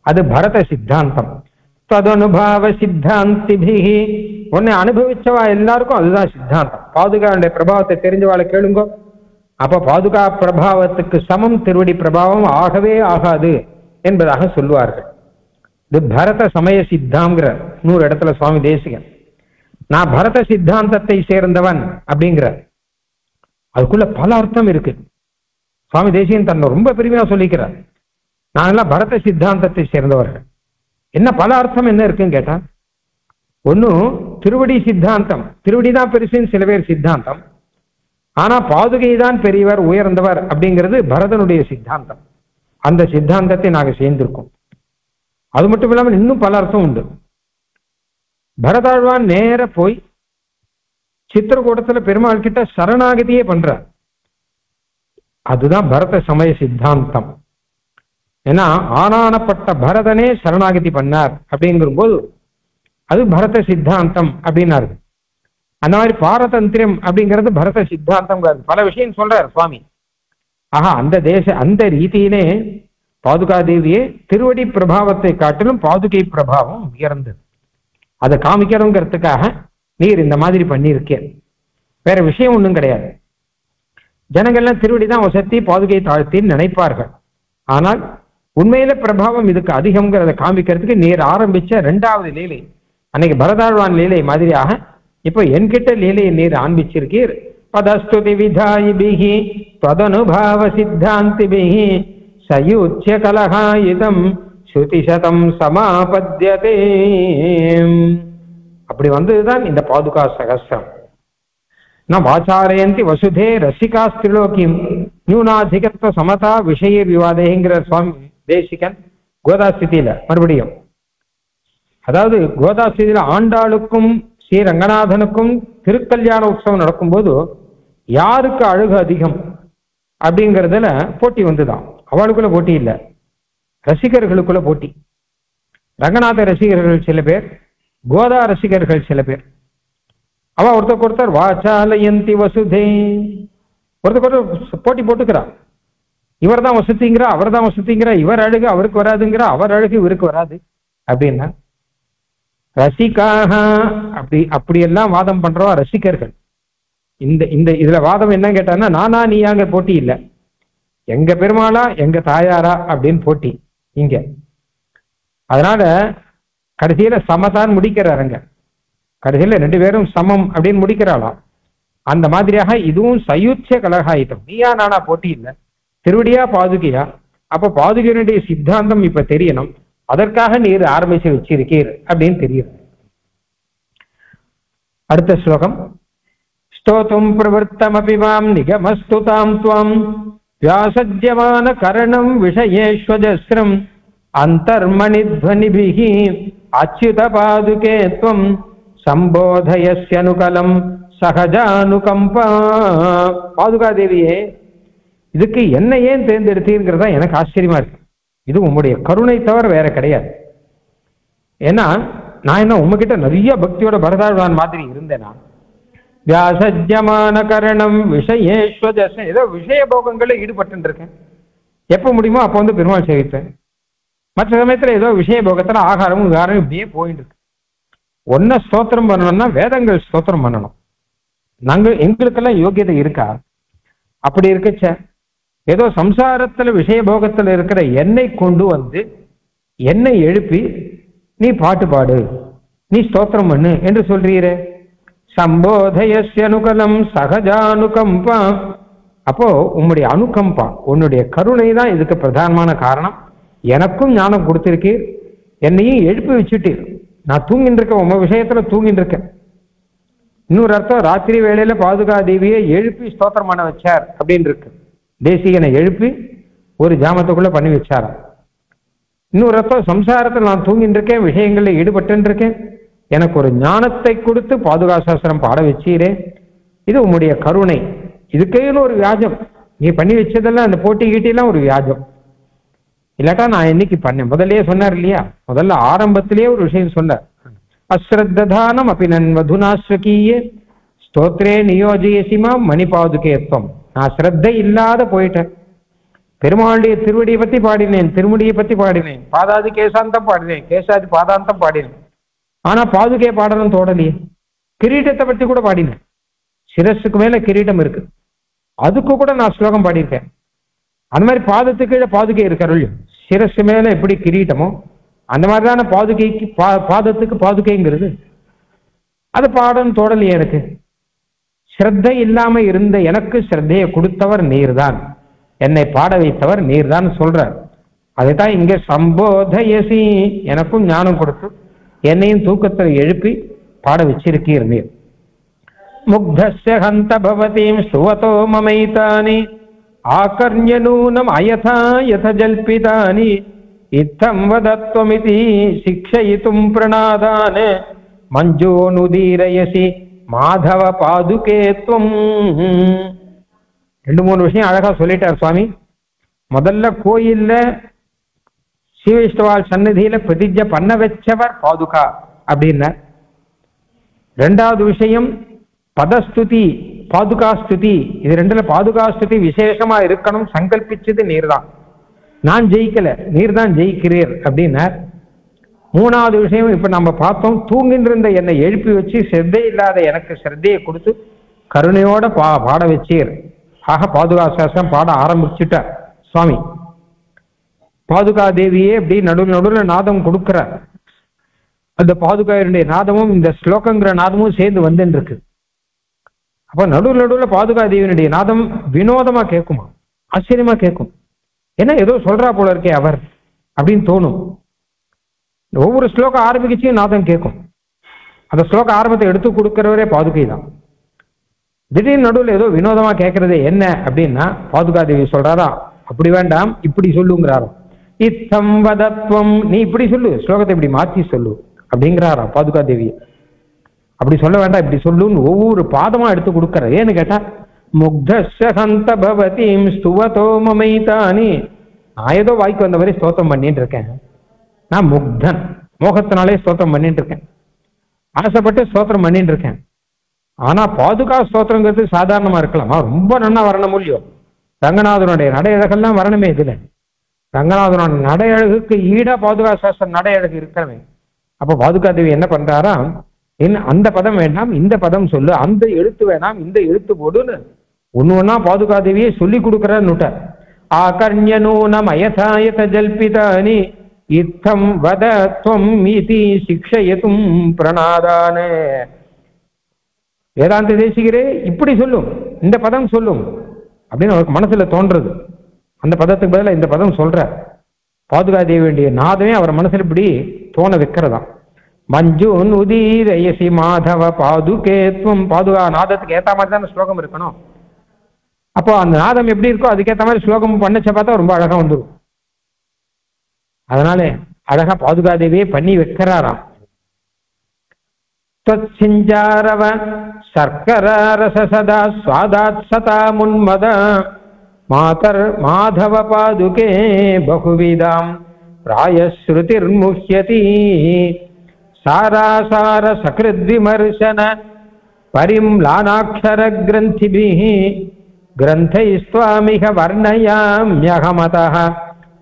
அது பரத சித்தாந்தம். ததனுபாவ சித்தாந்திபிஹி. உன்னை அனுபவிச்சவா எல்லாருக்கும் அதுதான் சித்தாந்தம். பாதுகாவுடைய பிரபாவத்தை தெரிஞ்சவாளை கேளுங்கோ. அப்ப பாதுகா பிரபாவத்துக்கு சமம் திருவடி பிரபாவம் ஆகவே ஆகாது என்பதாக சொல்லுவார்கள். இது பரத சமய சித்தாங்கிற 100 இடத்துல சுவாமி தேசிகன். நான் பரத சித்தாந்தத்தை சேர்ந்தவன் அப்படிங்கிற அதுக்குள்ள பல அர்த்தம் இருக்கு. சுவாமி தேசிகன் தன்னை ரொம்ப பெருமையா சொல்லிக்கிறார். நாங்கெல்லாம் பரத சித்தாந்தத்தை சேர்ந்தவர்கள். என்ன பல அர்த்தம் என்ன இருக்குன்னு கேட்டா, ஒன்னும் திருவடி சித்தாந்தம், திருவடி தான் பெருசுன்னு சில பேர் சித்தாந்தம். ஆனா பாதுகை தான் பெரியவர் உயர்ந்தவர் அப்படிங்கிறது பரதனுடைய சித்தாந்தம். அந்த சித்தாந்தத்தை நாங்க சேர்ந்திருக்கோம். அது மட்டும் இல்லாமல் இன்னும் பல அர்த்தம் உண்டு. பரதாழ்வான் நேர போய் சித்திரக்கூடத்துல பெருமாள் கிட்ட சரணாகதியே பண்றார். அதுதான் பரத சமய சித்தாந்தம். ஏன்னா ஆனானப்பட்ட பரதனே சரணாகதி பண்ணார் அப்படிங்கிற போது அது பரத சித்தாந்தம் அப்படின்னாரு. அந்த மாதிரி பாரதந்திரம் அப்படிங்கிறது பரத சித்தாந்தம். பல விஷயம் சொல்றார் சுவாமி. ஆஹா, அந்த ரீதியிலே பாதுகாதேவியே திருவடி பிரபாவத்தை காட்டிலும் பாதுகை பிரபாவம் உயர்ந்தது. அதை காமிக்கணுங்கிறதுக்காக நீர் இந்த மாதிரி பண்ணியிருக்கேன். வேற விஷயம் ஒன்றும் கிடையாது. ஜனங்கள்லாம் திருவடி தான் வசத்தி, பாதுகை தாழ்த்தின்னு நினைப்பார்கள். ஆனால் உண்மையில பிரபாவம் இதுக்கு அதிகம்ங்கிறத காமிக்கிறதுக்கு நீர் ஆரம்பிச்ச 2வது லீலை, அன்னைக்கு பரதாழ்வான் லீலை மாதிரியாக இப்போ என்கிட்ட லீலையை நீர் ஆரம்பிச்சிருக்கீர். பதஸ்துதி விதாயிபிஹி ததனுபாவ சித்தாந்திபிஹி சயுச்ய கலஹாயுதம் ஸ்ருதிசதம் சமாபத்யதே. அப்படி வந்ததுதான் இந்த பாதுகா சகஸ்ரம். நான் வாச்சாரயந்தி வசுதே ரசிகாஸ்திரிலோக்கியம் நியூனாதிகத்துவ சமதா விஷய விவாதேங்கிற சுவாமி தேசிகன் கோதாஸ்திதியில மறுபடியும். அதாவது கோதாஸ்திதியில ஆண்டாளுக்கும் ஸ்ரீ ரங்கநாதனுக்கும் திருக்கல்யாண உற்சவம் நடக்கும்போது யாருக்கு அழகு அதிகம் அப்படிங்கிறதுல போட்டி வந்துதான். அவளுக்குள்ள போட்டி இல்லை, ரசிகர்களுக்குள்ள போட்டி. ரங்கநாத ரசிகர்கள் சில பேர், கோதா ரசிகர்கள் சில பேர். அவ ஒருத்தர் வாச்சாலயந்தி வசுதே, ஒருத்தர் போட்டி போட்டுக்கிறார். இவர் தான் வசதிங்கிறா, அவர் தான் வசதிங்கிறா, இவர் அழகு அவருக்கு வராதுங்கிறா, அவர் அழகு இவருக்கு வராது அப்படின்னா ரசிகாக அப்படியெல்லாம் வாதம் பண்றவா ரசிகர்கள். இதுல வாதம் என்ன கேட்டான்னா, நானா நீயாங்க போட்டி இல்லை, எங்க பெருமாளா எங்க தாயாரா அப்படின்னு போட்டி இங்க. அதனால கடைசியில சமதான் முடிக்கிறாருங்க. கடைசியில 2 பேரும் சமம் அப்படின்னு முடிக்கிறாளாம். அந்த மாதிரியாக இதுவும் சயுச்ச கலகாயுதம். நீயா நானா போட்டி இல்லை, திருவடியா பாதுகையா. அப்ப பாதுகையினுடைய சித்தாந்தம் இப்ப தெரியணும், அதற்காக நீர் ஆரம்பிச்சு வச்சிருக்கீர் அப்படின்னு தெரியுது. அடுத்த ஸ்லோகம். ஸ்தோதும் பிரவர்த்தமபி மாம் நிகமஸ்துதாம் த்வம் வியாசஜ்யமான கரணம் விஷயேஷ்வஜஸ்ரம் அந்தர்மணித்வனிபிஹி அச்யுத பாதுகே த்வம் சம்போதயஸ்யனுகலம் சகஜானுகம்பா. பாதுகாதேவியே, இதுக்கு என்ன ஏன் தேர்ந்தெடுத்தீங்கிறதா எனக்கு ஆச்சரியமா இருக்கு. இது உம்முடைய கருணை தவிர வேற கிடையாது. ஏன்னா நான் என்ன உங்ககிட்ட நிறைய பக்தியோட பரதாழ்வான் மாதிரி இருந்தேனா? வியாசஜ்யமான கரணம் விஷயேஸ்வஜஸ், ஏதோ விஷய போகங்களில் ஈடுபட்டு இருக்கேன். எப்போ முடியுமோ அப்போ வந்து பெருமாள் சேவிப்பேன். மற்ற சமயத்தில் ஏதோ விஷய போகத்தில் ஆகாரமும் விகாரம் இப்படியே போயிட்டு இருக்கு. ஒன்ன ஸ்தோத்திரம் பண்ணணும்னா வேதங்கள் ஸ்தோத்திரம் பண்ணணும். எங்களுக்கெல்லாம் யோகியதை இருக்கா? அப்படி இருக்கச்ச ஏதோ சம்சாரத்துல விஷய போகத்துல இருக்கிற என்னை கொண்டு வந்து என்னை எழுப்பி நீ பாட்டு பாடு, நீ ஸ்தோத்திரம் பண்ணு என்று சொல்றீரே. சம்போதயஸ்ய அனுகலம் சகஜானுகம்பா. அப்போ உன்னுடைய அனுகம்பா, உன்னுடைய கருணை தான் இதுக்கு பிரதானமான காரணம். எனக்கும் ஞானம் கொடுத்திருக்கீர், என்னையும் எழுப்பி வச்சுட்டீர். நான் தூங்கின்னு இருக்கேன், உங்க விஷயத்துல தூங்கின்னு இருக்கேன். இன்னொரு அர்த்தம், ராத்திரி வேளையில பாதுகாதேவியை எழுப்பி ஸ்தோத்திரம் பண்ண வச்சார் அப்படின்னு இருக்கு. தேசிகனை எழுப்பி ஒரு ஜாமத்துக்குள்ள பண்ணி வச்சாராம். இன்னொரு அர்த்தம், சம்சாரத்தில் நான் தூங்கின்னு இருக்கேன், விஷயங்களில் ஈடுபட்டு இருக்கேன், எனக்கு ஒரு ஞானத்தை கொடுத்து பாதுகா சாஸ்திரம் பாட வச்சீரே, இது உம்முடைய கருணை. இதுக்கையில ஒரு வியாஜம், நீ பண்ணி வச்சதெல்லாம் அந்த போட்டி கீட்டிலாம் ஒரு வியாஜம். இல்லாட்டா நான் என்னைக்கு பண்ணேன்? முதல்லயே சொன்னார் இல்லையா, முதல்ல ஆரம்பத்திலேயே ஒரு விஷயம் சொன்னார். அஸ்ரத்தானம் அப்பினன் வதுனாஸ்வகீயே ஸ்தோத்ரே நியோஜயசிமா மணிபாதுகேத்வம். நான் ஸ்ரத்தை இல்லாத போயிட்டேன். பெருமாளுடைய திருவடியை பத்தி பாடினேன், திருமுடியை பத்தி பாடினேன், பாதாதி கேசாந்தம் பாடினேன், கேசாதி பாதாந்தம் பாடினேன். ஆனா பாதுகே பாடணும் தோடலையே. கிரீட்டத்தை பத்தி கூட பாடினேன், சிரஸுக்கு மேல கிரீட்டம் இருக்கு, அதுக்கு கூட நான் ஸ்லோகம் பாடியிருக்கேன். அந்த மாதிரி பாதத்துக்கு கீழே பாதுகை இருக்காரு, சிரஸு மேல எப்படி கிரீட்டமோ அந்த மாதிரிதான பாதுகைக்கு பாதத்துக்கு பாதுகைங்கிறது. அது பாடணும் தோடலையே. எனக்கு ஸ்ரத்தை இல்லாம இருந்த எனக்கு ஸ்ரத்தையை கொடுத்தவர் நீர்தான், என்னை பாட வைத்தவர் நீர்தான் சொல்றார். அதைத்தான் இங்க சம்போதயசி, எனக்கும் ஞானம் கொடுத்து என்னையும் தூக்கத்தில் எழுப்பி பாட வச்சிருக்கீர் நீர். முக்தஸ்ய ஹந்த பவதீம் சுவதோ மமைதானி ஆகர்ண்யநூனம் அயதா யத ஜல்பிதானி இத்தம் வதத்வமிதி சிக்ஷயிதும் பிரணாதான மஞ்சோனுதீரயசி மாதவ பாதுகேத்வம். 2-3 விஷயம் அழகா சொல்லிட்டார் சுவாமி. முதல்ல கோயில்ல ஸ்ரீவைஷ்ணவால் சன்னதியில பிரதிஜை பண்ண வச்சவர் பாதுகா அப்படின்னார். 2வது விஷயம் பதஸ்துதி, பாதுகா ஸ்துதி. இது 2ல பாதுகா ஸ்துதி விசேஷமா இருக்கணும் சங்கல்பிச்சது நீர் தான், நான் ஜெயிக்கல, நீர் தான் ஜெயிக்கிறீர் அப்படின்னார். 3வது விஷயம் இப்ப நம்ம பார்த்தோம், தூங்கின்றிருந்த என்னை எழுப்பி வச்சு சிரத்தை இல்லாத எனக்கு சிரத்தையை கொடுத்து கருணையோட பாட வச்சீர். ஆக பாதுகா சாஸ்திரம் பாட ஆரம்பிச்சுட்டார் சுவாமி. பாதுகா தேவியே அப்படி நடுவில் நாதம் கொடுக்கிறார். அந்த பாதுகாவுடைய நாதமும் இந்த ஸ்லோகங்கிற நாதமும் சேர்ந்து வந்துன்னு இருக்கு. அப்ப நடுவில் பாதுகா தேவியினுடைய நாதம் வினோதமா கேட்குமா, ஆச்சரியமா கேட்கும். ஏன்னா ஏதோ சொல்றா போல இருக்கே அவர் அப்படின்னு தோணும். ஒவ்வொரு ஸ்லோகம் ஆரம்பிச்சும் நாதம் கேட்கும். அந்த ஸ்லோக ஆரம்பத்தை எடுத்து கொடுக்கிறவரே பாதுகை தான். திடீர்னு நடுவில் ஏதோ வினோதமா கேட்கறது என்ன அப்படின்னா பாதுகா தேவி சொல்றாரா, அப்படி வேண்டாம் இப்படி சொல்லுங்கிறாரோ. இத்தம் வதத்வம், நீ இப்படி சொல்லு, ஸ்லோகத்தை இப்படி மாற்றி சொல்லு அப்படிங்கிறாரா பாதுகா தேவி. அப்படி சொல்ல வேண்டாம் இப்படி சொல்லுன்னு ஒவ்வொரு பாதமா எடுத்து கொடுக்கற. ஏன்னு கேட்டா முக்தந்த பவதீம் ஸ்துவதோ மமைதானி, நான் ஏதோ வாய்க்கு வந்த மாதிரி ஸ்தோத்திரம் பண்ணிட்டு இருக்கேன். நான் முக்தன், மோகத்தினாலே ஸ்தோத்திரம் பண்ணிட்டு இருக்கேன், ஆசைப்பட்டு ஸ்தோத்திரம் பண்ணிட்டு இருக்கேன். ஆனா பாதுகா ஸ்தோத்திரங்கிறது சாதாரணமா இருக்கலாமா, ரொம்ப நன்னா வரணும் இல்லையோ. ரங்கநாதனுடைய நடையழகெல்லாம் வரணுமே. இதுல ரங்கநாதனோட நடையழகுக்கு ஈடா பாதுகா சாஸ்திரம் நடையழகு இருக்கணுமே. அப்ப பாதுகா தேவி என்ன பண்றாரா, அந்த பதம் வேண்டாம் இந்த பதம் சொல்லு, அந்த எழுத்து வேணாம் இந்த எழுத்து போடுன்னு ஒண்ணு பாதுகா தேவியை சொல்லி கொடுக்கிறார். ஆகர்ணியனூனம் அயதாயத ஜல்பிதானி இத்தம் வதத்வம் இதி சிக்ஷயதும் பிரணாதானே. வேதாந்த தேசிகரே இப்படி சொல்லும், இந்த பதம் சொல்லும் அப்படின்னு அவருக்கு மனசுல தோன்றது. அந்த பதத்துக்கு பதிலாக இந்த பதம் சொல்ற. பாதுகா தேவியுடைய நாதமே அவர் மனசுல இப்படி தோண வைக்கிறதாம். மஞ்சுன் உதீரயசி மாதவ பாதுகேத்வம். பாதுகா நாதத்துக்கு ஏற்ற மாதிரி தானே ஸ்லோகம் இருக்கணும். அப்போ அந்த நாதம் எப்படி இருக்கோ அதுக்கேற்ற மாதிரி ஸ்லோகம் பண்ணச்ச பார்த்தா ரொம்ப அழகா வந்துடும். அதனால அழகா பாதுகா தேவியே பண்ணி வைக்கிறாராம். சிஞ்சாரவ சர்க்கரரச சதா ஸ்வாதாத் சதா முன்மத மாதர் மாதவ பாதுகே பகுவிதாம் பிராயஸ்ருதிர்முஹ்யதி சாராசார சக்ருத்விமர்சன பரிம்லானாக்ஷர கிரந்திபிஹ கிரந்தைஸ்வாமிஹ வர்ணயாம்யஹமதஹ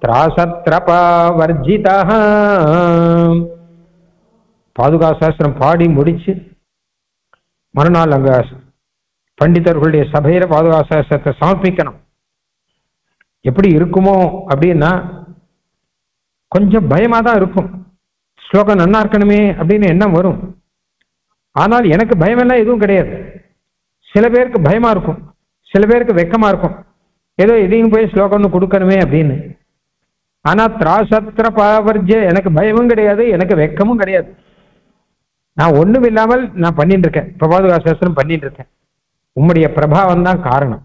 த்ராசத்ரபாவர்ஜிதஹ. பாதுகா சாஸ்திரம் பாடி முடிச்சு மறுநாள் அங்க பண்டிதர்களுடைய சபையில பாதுகா சாஸ்திரத்தை சமர்ப்பிக்கணும். எப்படி இருக்குமோ அப்படின்னா கொஞ்சம் பயமா தான் இருக்கும். ஸ்லோகம் நன்னா இருக்கணுமே அப்படின்னு எண்ணம் வரும். ஆனால் எனக்கு பயமெல்லாம் எதுவும் கிடையாது. சில பேருக்கு பயமா இருக்கும், சில பேருக்கு வெக்கமா இருக்கும், ஏதோ எதையும் போய் ஸ்லோகம்னு கொடுக்கணுமே அப்படின்னு. ஆனா திராசத்திர பாவர்ஜ எனக்கு பயமும் கிடையாது, எனக்கு வெக்கமும் கிடையாது. நான் ஒண்ணும் இல்லாமல் நான் பண்ணிட்டு இருக்கேன், பாதுகா சாஸ்திரம் பண்ணிட்டு இருக்கேன். உம்முடைய பிரபாவம் தான் காரணம்.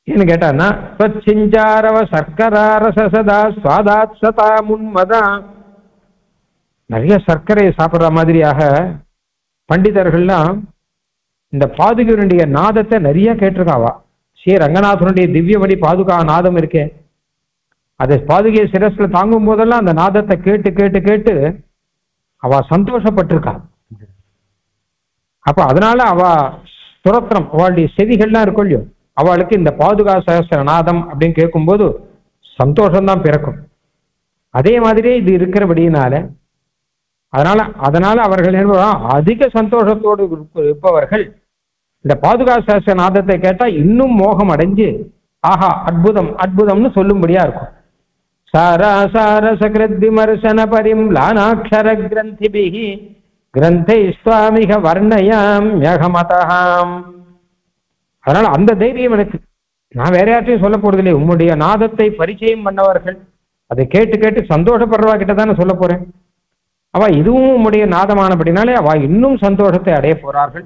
ஏன்னு கேட்டான்னா சிஞ்சாரவ சர்க்கராரசதா ஸ்வாதாத் சதா முன்மதா. நிறைய சர்க்கரையை சாப்பிட்ற மாதிரியாக பண்டிதர்கள்லாம் இந்த பாதுகையினுடைய நாதத்தை நிறைய கேட்டிருக்காவா. ஸ்ரீ ரங்கநாதனுடைய திவ்யமணி பாதுகா நாதம் இருக்கே, அதை பாதுகையை சிரஸ்ல தாங்கும் போதெல்லாம் அந்த நாதத்தை கேட்டு கேட்டு கேட்டு அவ சந்தோஷப்பட்டிருக்கா. அப்ப அதனால அவ ஸ்தோத்திரம் அவளுடைய செவிகள்லாம் இருக்கும் இல்லையோ, அவளுக்கு இந்த பாதுகா சஹஸ்ர நாதம் அப்படின்னு கேட்கும்போது சந்தோஷம்தான் பிறக்கும். அதே மாதிரியே இது இருக்கிறபடினால அதனால அவர்கள் அதிக சந்தோஷத்தோடு இருப்பவர்கள் இந்த பாதுகா சஹஸ்ர நாதத்தை கேட்டா இன்னும் மோகம் அடைஞ்சு ஆஹா அற்புதம் அற்புதம்னு சொல்லும்படியா இருக்கும். சாராசார சக்ரத்விமர்சன பரிம்லானாக்ஷர கிரந்திபிஹி கிரந்தைஸ்வாமிஹ வர்ணயாம்யஹமதஹ. அதனால அந்த தைரியம் எனக்கு. நான் வேற யார்ட்டையும் சொல்ல போறதில்லை, உம்முடைய நாதத்தை பரிச்சயம் பண்ணவர்கள் அதை கேட்டு கேட்டு சந்தோஷப்படுறவா கிட்ட தானே சொல்ல போறேன். அவ இதுவும் உம்முடைய நாதமானபடினாலே அவ இன்னும் சந்தோஷத்தை அடைய போறார்கள்.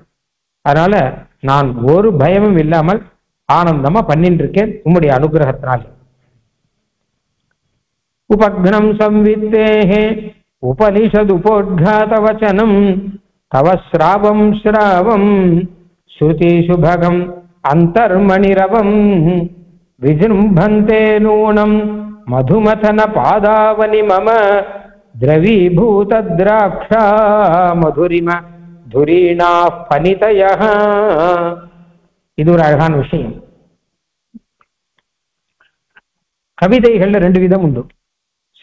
அதனால நான் ஒரு பயமும் இல்லாமல் ஆனந்தமா பண்ணிட்டு இருக்கேன் உம்முடைய அனுகிரகத்தினால். உபக்னம் சம்வித்தேஹே உபனிஷத் உபோத்காத வச்சனம் தவ ஸ்ராவம் ஸ்ராவம் ஸ்ருதி சுபகம் அந்தர்மணிரவம் விஜృంభந்தே நூனம் மதுமதன பாதாவனி மம திரவீபூத திராக்ஷா மதுரிம துரீணா பனிதயஹ. இது ஒரு அழகான விஷயம். கவிதைகள்ல ரெண்டு விதம் உண்டு.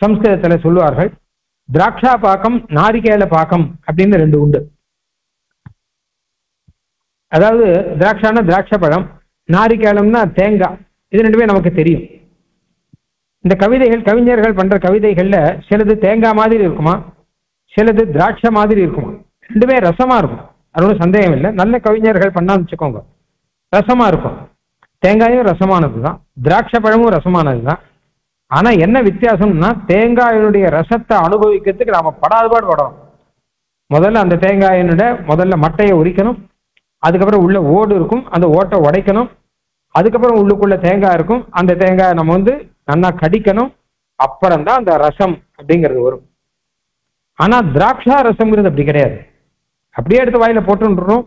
சம்ஸ்கிருதத்துல சொல்லுவார்கள் திராட்சா பாக்கம் நாரிகேல பாக்கம் அப்படின்னு ரெண்டு உண்டு. அதாவது திராட்சான திராட்சை பழம், நாரிகேலம்னா தேங்காய். இது ரெண்டுமே நமக்கு தெரியும். இந்த கவிதைகள் கவிஞர்கள் பண்ற கவிதைகள்ல சிலது தேங்காய் மாதிரி இருக்குமா, சிலது திராட்சை மாதிரி இருக்குமா. ரெண்டுமே ரசமா இருக்கும், அது ஒன்றும் சந்தேகம் இல்லை. நல்ல கவிஞர்கள் பண்ணான்னு வச்சுக்கோங்க, ரசமா இருக்கும். தேங்காயும் ரசமானது தான், திராட்சை பழமும் ரசமானது தான். ஆனா என்ன வித்தியாசம்னா தேங்காயினுடைய ரசத்தை அனுபவிக்கிறதுக்கு நாம படாதுபாடு படணும். முதல்ல அந்த தேங்காயினுடைய முதல்ல மட்டையை உரிக்கணும், அதுக்கப்புறம் உள்ள ஓடு இருக்கும், அந்த ஓட்டை உடைக்கணும், அதுக்கப்புறம் உள்ளுக்குள்ள தேங்காய் இருக்கும், அந்த தேங்காயை நம்ம நல்லா கடிக்கணும், அப்புறம்தான் அந்த ரசம் அப்படிங்கிறது வரும். ஆனா திராட்சா ரசம்ங்கிறது அப்படி கிடையாது. அப்படியே எடுத்து வாயில போட்டுன்றோம்,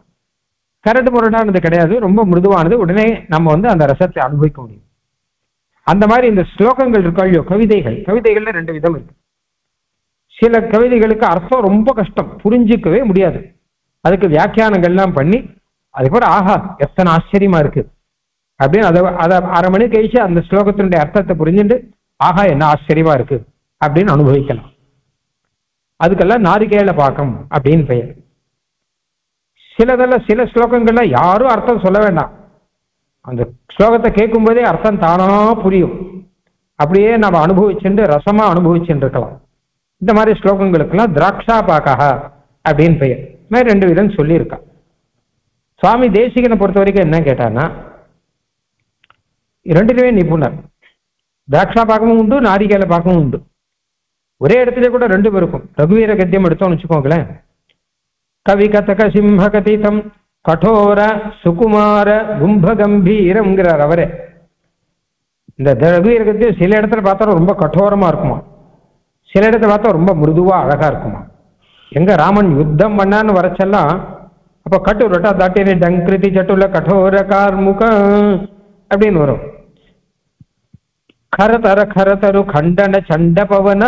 கரடு முரடானது கிடையாது, ரொம்ப மிருதுவானது. உடனே நம்ம அந்த ரசத்தை அனுபவிக்க முடியும். அந்த மாதிரி இந்த ஸ்லோகங்கள் இருக்கோ கவிதைகள்ல ரெண்டு விதம் இருக்கு. சில கவிதைகளுக்கு அர்த்தம் ரொம்ப கஷ்டம், புரிஞ்சிக்கவே முடியாது. அதுக்கு வியாக்கியானங்கள்லாம் பண்ணி அதுக்கப்புறம் ஆஹா எத்தனை ஆச்சரியமா இருக்கு அப்படின்னு அதை அரை மணி கழிச்சு அந்த ஸ்லோகத்தினுடைய அர்த்தத்தை புரிஞ்சுட்டு ஆஹா என்ன ஆச்சரியமா இருக்கு அப்படின்னு அனுபவிக்கலாம். அதுக்கெல்லாம் நாரிகேல பாக்கம் அப்படின்னு பெயர். சில ஸ்லோகங்கள்ல யாரும் அர்த்தம் சொல்ல வேண்டாம், அந்த ஸ்லோகத்தை கேட்கும் போதே அர்த்தம் தானா புரியும். அப்படியே நம்ம அனுபவிச்சுட்டு ரசமா அனுபவிச்சுட்டு இருக்கலாம். இந்த மாதிரி ஸ்லோகங்களுக்கெல்லாம் திராட்சா பாக்கா அப்படின்னு பெயர். மாதிரி ரெண்டு விதம் சொல்லியிருக்கா. சுவாமி தேசிகனை பொறுத்த வரைக்கும் என்ன கேட்டான்னா ரெண்டுலேயுமே நிபுணர். திராட்சா பாக்கமும் உண்டு, நாரிகேல பாக்கமும் உண்டு. ஒரே இடத்துல கூட ரெண்டு பேருக்கும். ரகுவீர கத்தியம் எடுத்தோம்னு வச்சுக்கோங்களேன். கவி கதக சிம்ம கதிதம் கடோர சுகுமார கும்ப கம்பீரம்ங்கிறார் அவரே. இந்த ரகுவீர கத்தியம் சில இடத்துல பார்த்தா ரொம்ப கடோரமா இருக்குமா, சில இடத்துல பார்த்தா ரொம்ப மிருதுவா அழகா இருக்குமா. எங்க ராமன் யுத்தம் பண்ணான்னு வரச்செல்லாம் அப்ப கட்டுரட்டா தாட்டினே டங்கிருதி சட்டுல கடோர கார்முக அப்படின்னு வரும். கரதரு கண்டன சண்ட பவன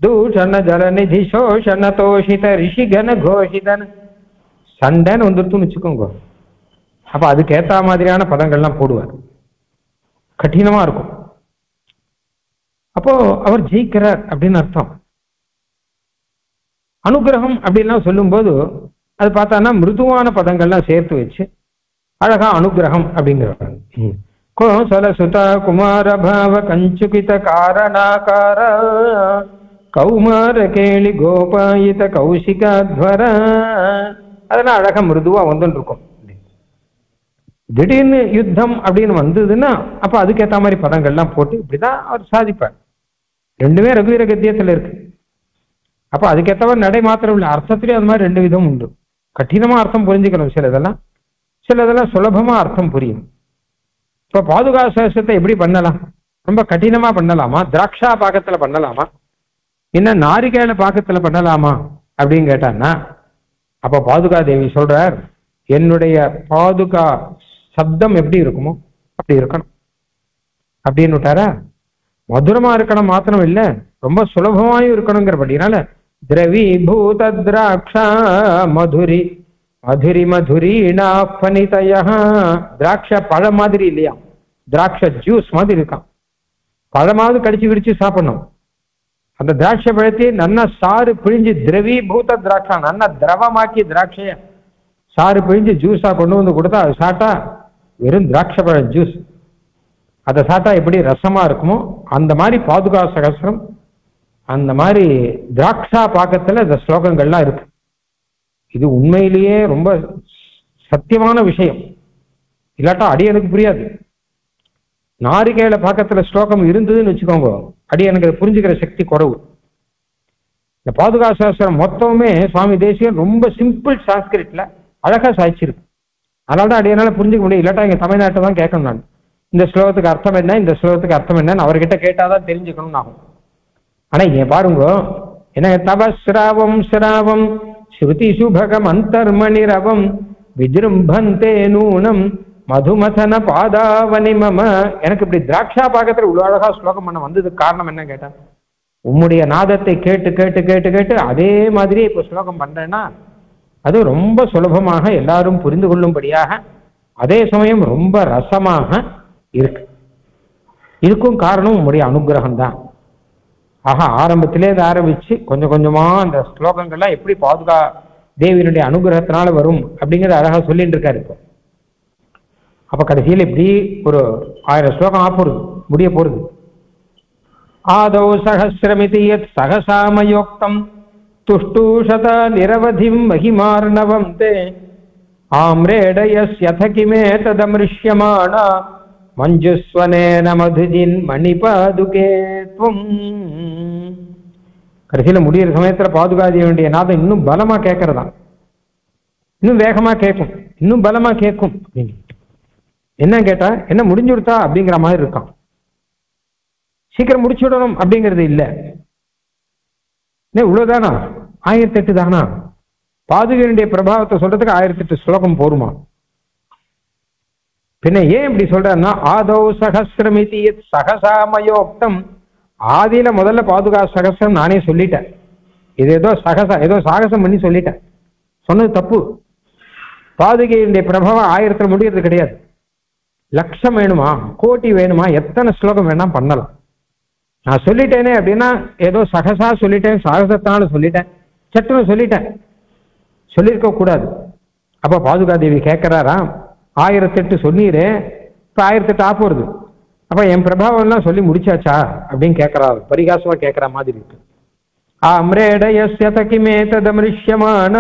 தூஷண ஜலநிதி சோஷண தோஷித ரிஷிகன கோஷிதன் சண்டைன்னு வந்துருத்துன்னு வச்சுக்கோங்க. அப்ப அதுக்கு ஏத்த மாதிரியான பதங்கள்லாம் போடுவார், கடினமா இருக்கும். அப்போ அவர் ஜெயிக்கிறார் அப்படின்னு அர்த்தம். அனுகிரகம் அப்படின்லாம் சொல்லும்போது அது பார்த்தான்னா மிருதுவான பதங்கள்லாம் சேர்த்து வச்சு அழகா அனுகிரகம் அப்படிங்கிறாங்க. கோசல சுத குமார பாவ கஞ்சுகித காரணாகார கௌமார கேளி கோபாயித கௌசிகாத்வர, அதெல்லாம் அழகா மிருதுவா வந்துட்டு இருக்கும். திடீர்னு யுத்தம் அப்படின்னு வந்ததுன்னா அப்ப அதுக்கேற்ற மாதிரி பதங்கள்லாம் போட்டு இப்படிதான் அவர் சாதிப்பார். ரெண்டுமே ரகுவீர கத்தியத்துல இருக்கு. அப்ப அதுக்கேற்றவர் நடை மாத்திரம் இல்லை, அர்த்தத்திலேயே அது மாதிரி ரெண்டு விதம் உண்டு. கடினமா அர்த்தம் புரிஞ்சுக்கணும் சிலதெல்லாம் சுலபமா அர்த்தம் புரியும். இப்ப பாதுகா சகஸ்ரத்தை எப்படி பண்ணலாம்? ரொம்ப கடினமா பண்ணலாமா, திராட்சா பாக்கத்துல பண்ணலாமா, இன்னும் நாரிகேல பாக்கத்துல பண்ணலாமா அப்படின்னு கேட்டான்னா அப்ப பாதுகா தேவி சொல்றார், என்னுடைய பாதுகா சப்தம் எப்படி இருக்குமோ அப்படி இருக்கணும் அப்படின்னு விட்டாரா. மதுரமா இருக்கணும் மாத்திரம் இல்ல, ரொம்ப சுலபமாயும் இருக்கணுங்கிறபடினால திரவீபூத திராட்சா மதுரி மதுரி மதுரீணா பனிதய. திராட்ச பழம் மாதிரி இல்லையா, திராட்ச ஜூஸ் மாதிரி இருக்கான். பழமாவது கடிச்சு கிடிச்சு சாப்பிடணும். அந்த திராட்சை பழத்தை நல்லா சாறு பிழிஞ்சு திரவீபூத திராட்சா நல்லா திரவமாக்கி திராட்சைய சாறு பிழிஞ்சு ஜூஸா கொண்டு வந்து கொடுத்தா அது சாட்டா வெறும் திராட்சை பழம் ஜூஸ். அதை சாட்டா எப்படி ரசமா இருக்குமோ அந்த மாதிரி பாதுகா சகஸ்ரம், அந்த மாதிரி திராட்சா பாக்கத்துல இந்த ஸ்லோகங்கள்லாம் இருக்கு. இது உண்மையிலேயே ரொம்ப சத்தியமான விஷயம், இல்லாட்டா அடியனுக்கு புரியாது. நாரிகேல பாக்கத்துல ஸ்லோகம் இருந்ததுன்னு வச்சுக்கோங்க, அடியனுக்கு அதை புரிஞ்சுக்கிற சக்தி குறைவு. இந்த பாதுகா சாஸ்திரம் மொத்தமே சுவாமி தேசிகன் ரொம்ப சிம்பிள் சான்ஸ்கிரிட்ல அழகா சாய்ச்சிருக்கு. அதனால்தான் அடியனால புரிஞ்சுக்க முடியும். இல்லாட்டா எங்க தமிழ்நாட்டை தான் கேட்கணும் நான், இந்த ஸ்லோகத்துக்கு அர்த்தம் என்ன, இந்த ஸ்லோகத்துக்கு அர்த்தம் என்னன்னு அவர்கிட்ட கேட்டாதான் தெரிஞ்சுக்கணும்னு ஆகும். ஆனா இங்க பாருங்க, என்ன தப ஸ்ராவம் ஸ்ராவம் ஸ்ருதி சுபகம் அந்தர்மணிரவம் விஜிரும்பந்தே நூனம் மதுமதன பாதாவனி மம. எனக்கு இப்படி திராட்சா பாகத்தில் இவ்வளவு அழகா ஸ்லோகம் பண்ண வந்ததுக்கு காரணம் என்ன கேட்டா, உம்முடைய நாதத்தை கேட்டு கேட்டு கேட்டு கேட்டு அதே மாதிரியே இப்போ ஸ்லோகம் பண்றேன்னா அது ரொம்ப சுலபமாக எல்லாரும் புரிந்து கொள்ளும்படியாக, அதே சமயம் ரொம்ப ரசமாக இருக்கு. இதுக்கும் காரணம் உம்முடைய அனுகிரகம் தான். ஆக ஆரம்பத்திலே இதை ஆரம்பிச்சு கொஞ்சம் கொஞ்சமா அந்த ஸ்லோகங்கள்லாம் எப்படி பாதுகா தேவியினுடைய அனுகிரகத்தினால வரும் அப்படிங்கிறத அழகா சொல்லிட்டு இருக்காரு. இப்போ அப்ப கடைசியில் இப்படி ஒரு 1000 ஸ்லோகம் ஆப்போறது முடிய போறது. ஆதௌ சஹஸ்ரமிதி யத் சகசாமயோக்தம் துஷ்டூஷத நிரவதிம் மகிமார்ணவம் தே ஆம்ரேடயஸ்யத கிமே ததமிருஷ்யமான மஞ்சுஸ்வனேன மதுஜின் மணிபாதுகே துவம். கடைசியில முடிகிற சமயத்துல பாதுகாதியனுடைய நாதம் இன்னும் பலமா கேட்கறதா, இன்னும் வேகமா கேட்கும், இன்னும் பலமா கேட்கும். என்ன கேட்டா என்ன முடிஞ்சுடுத்தா அப்படிங்கிற மாதிரி இருக்கான். சீக்கிரம் முடிச்சுடணும் அப்படிங்கிறது இல்லை. இவ்வளவுதானா? 1008 தானா? பாதுகையினுடைய பிரபாவத்தை சொல்றதுக்கு 1008 ஸ்லோகம் போருமா? பின்ன ஏன் இப்படி சொல்றன்னா, ஆதௌ சகசிரமிதி சகசாமயோக்தம். ஆதியில முதல்ல பாதுகா சகசிரம் நானே சொல்லிட்டேன். இது ஏதோ சாகசம் பண்ணி சொல்லிட்டேன். சொன்னது தப்பு. பாதுகையினுடைய பிரபாவம் 1000 முடிகிறது கிடையாது. லட்சம் வேணுமா, கோட்டி வேணுமா, எத்தனை ஸ்லோகம் வேணா பண்ணலாம். நான் சொல்லிட்டேனே அப்படின்னா ஏதோ சகசா சொல்லிட்டேன், சாகசத்தான சொல்லிட்டேன், சட்டுன்னு சொல்லிட்டேன், சொல்லியிருக்க கூடாது. அப்ப பாதுகாதேவி கேட்கிறாரா, 1008 சொன்னீரே, இப்ப 1008 ஆப்போறது, அப்ப என் பிரபாவம் எல்லாம் சொல்லி முடிச்சாச்சா அப்படின்னு கேட்கிறாரு. பரிகாசமா கேட்கிற மாதிரி இருக்கு. ஆம்ரேடயஸ்யதகிமே ததமிருஷ்யமான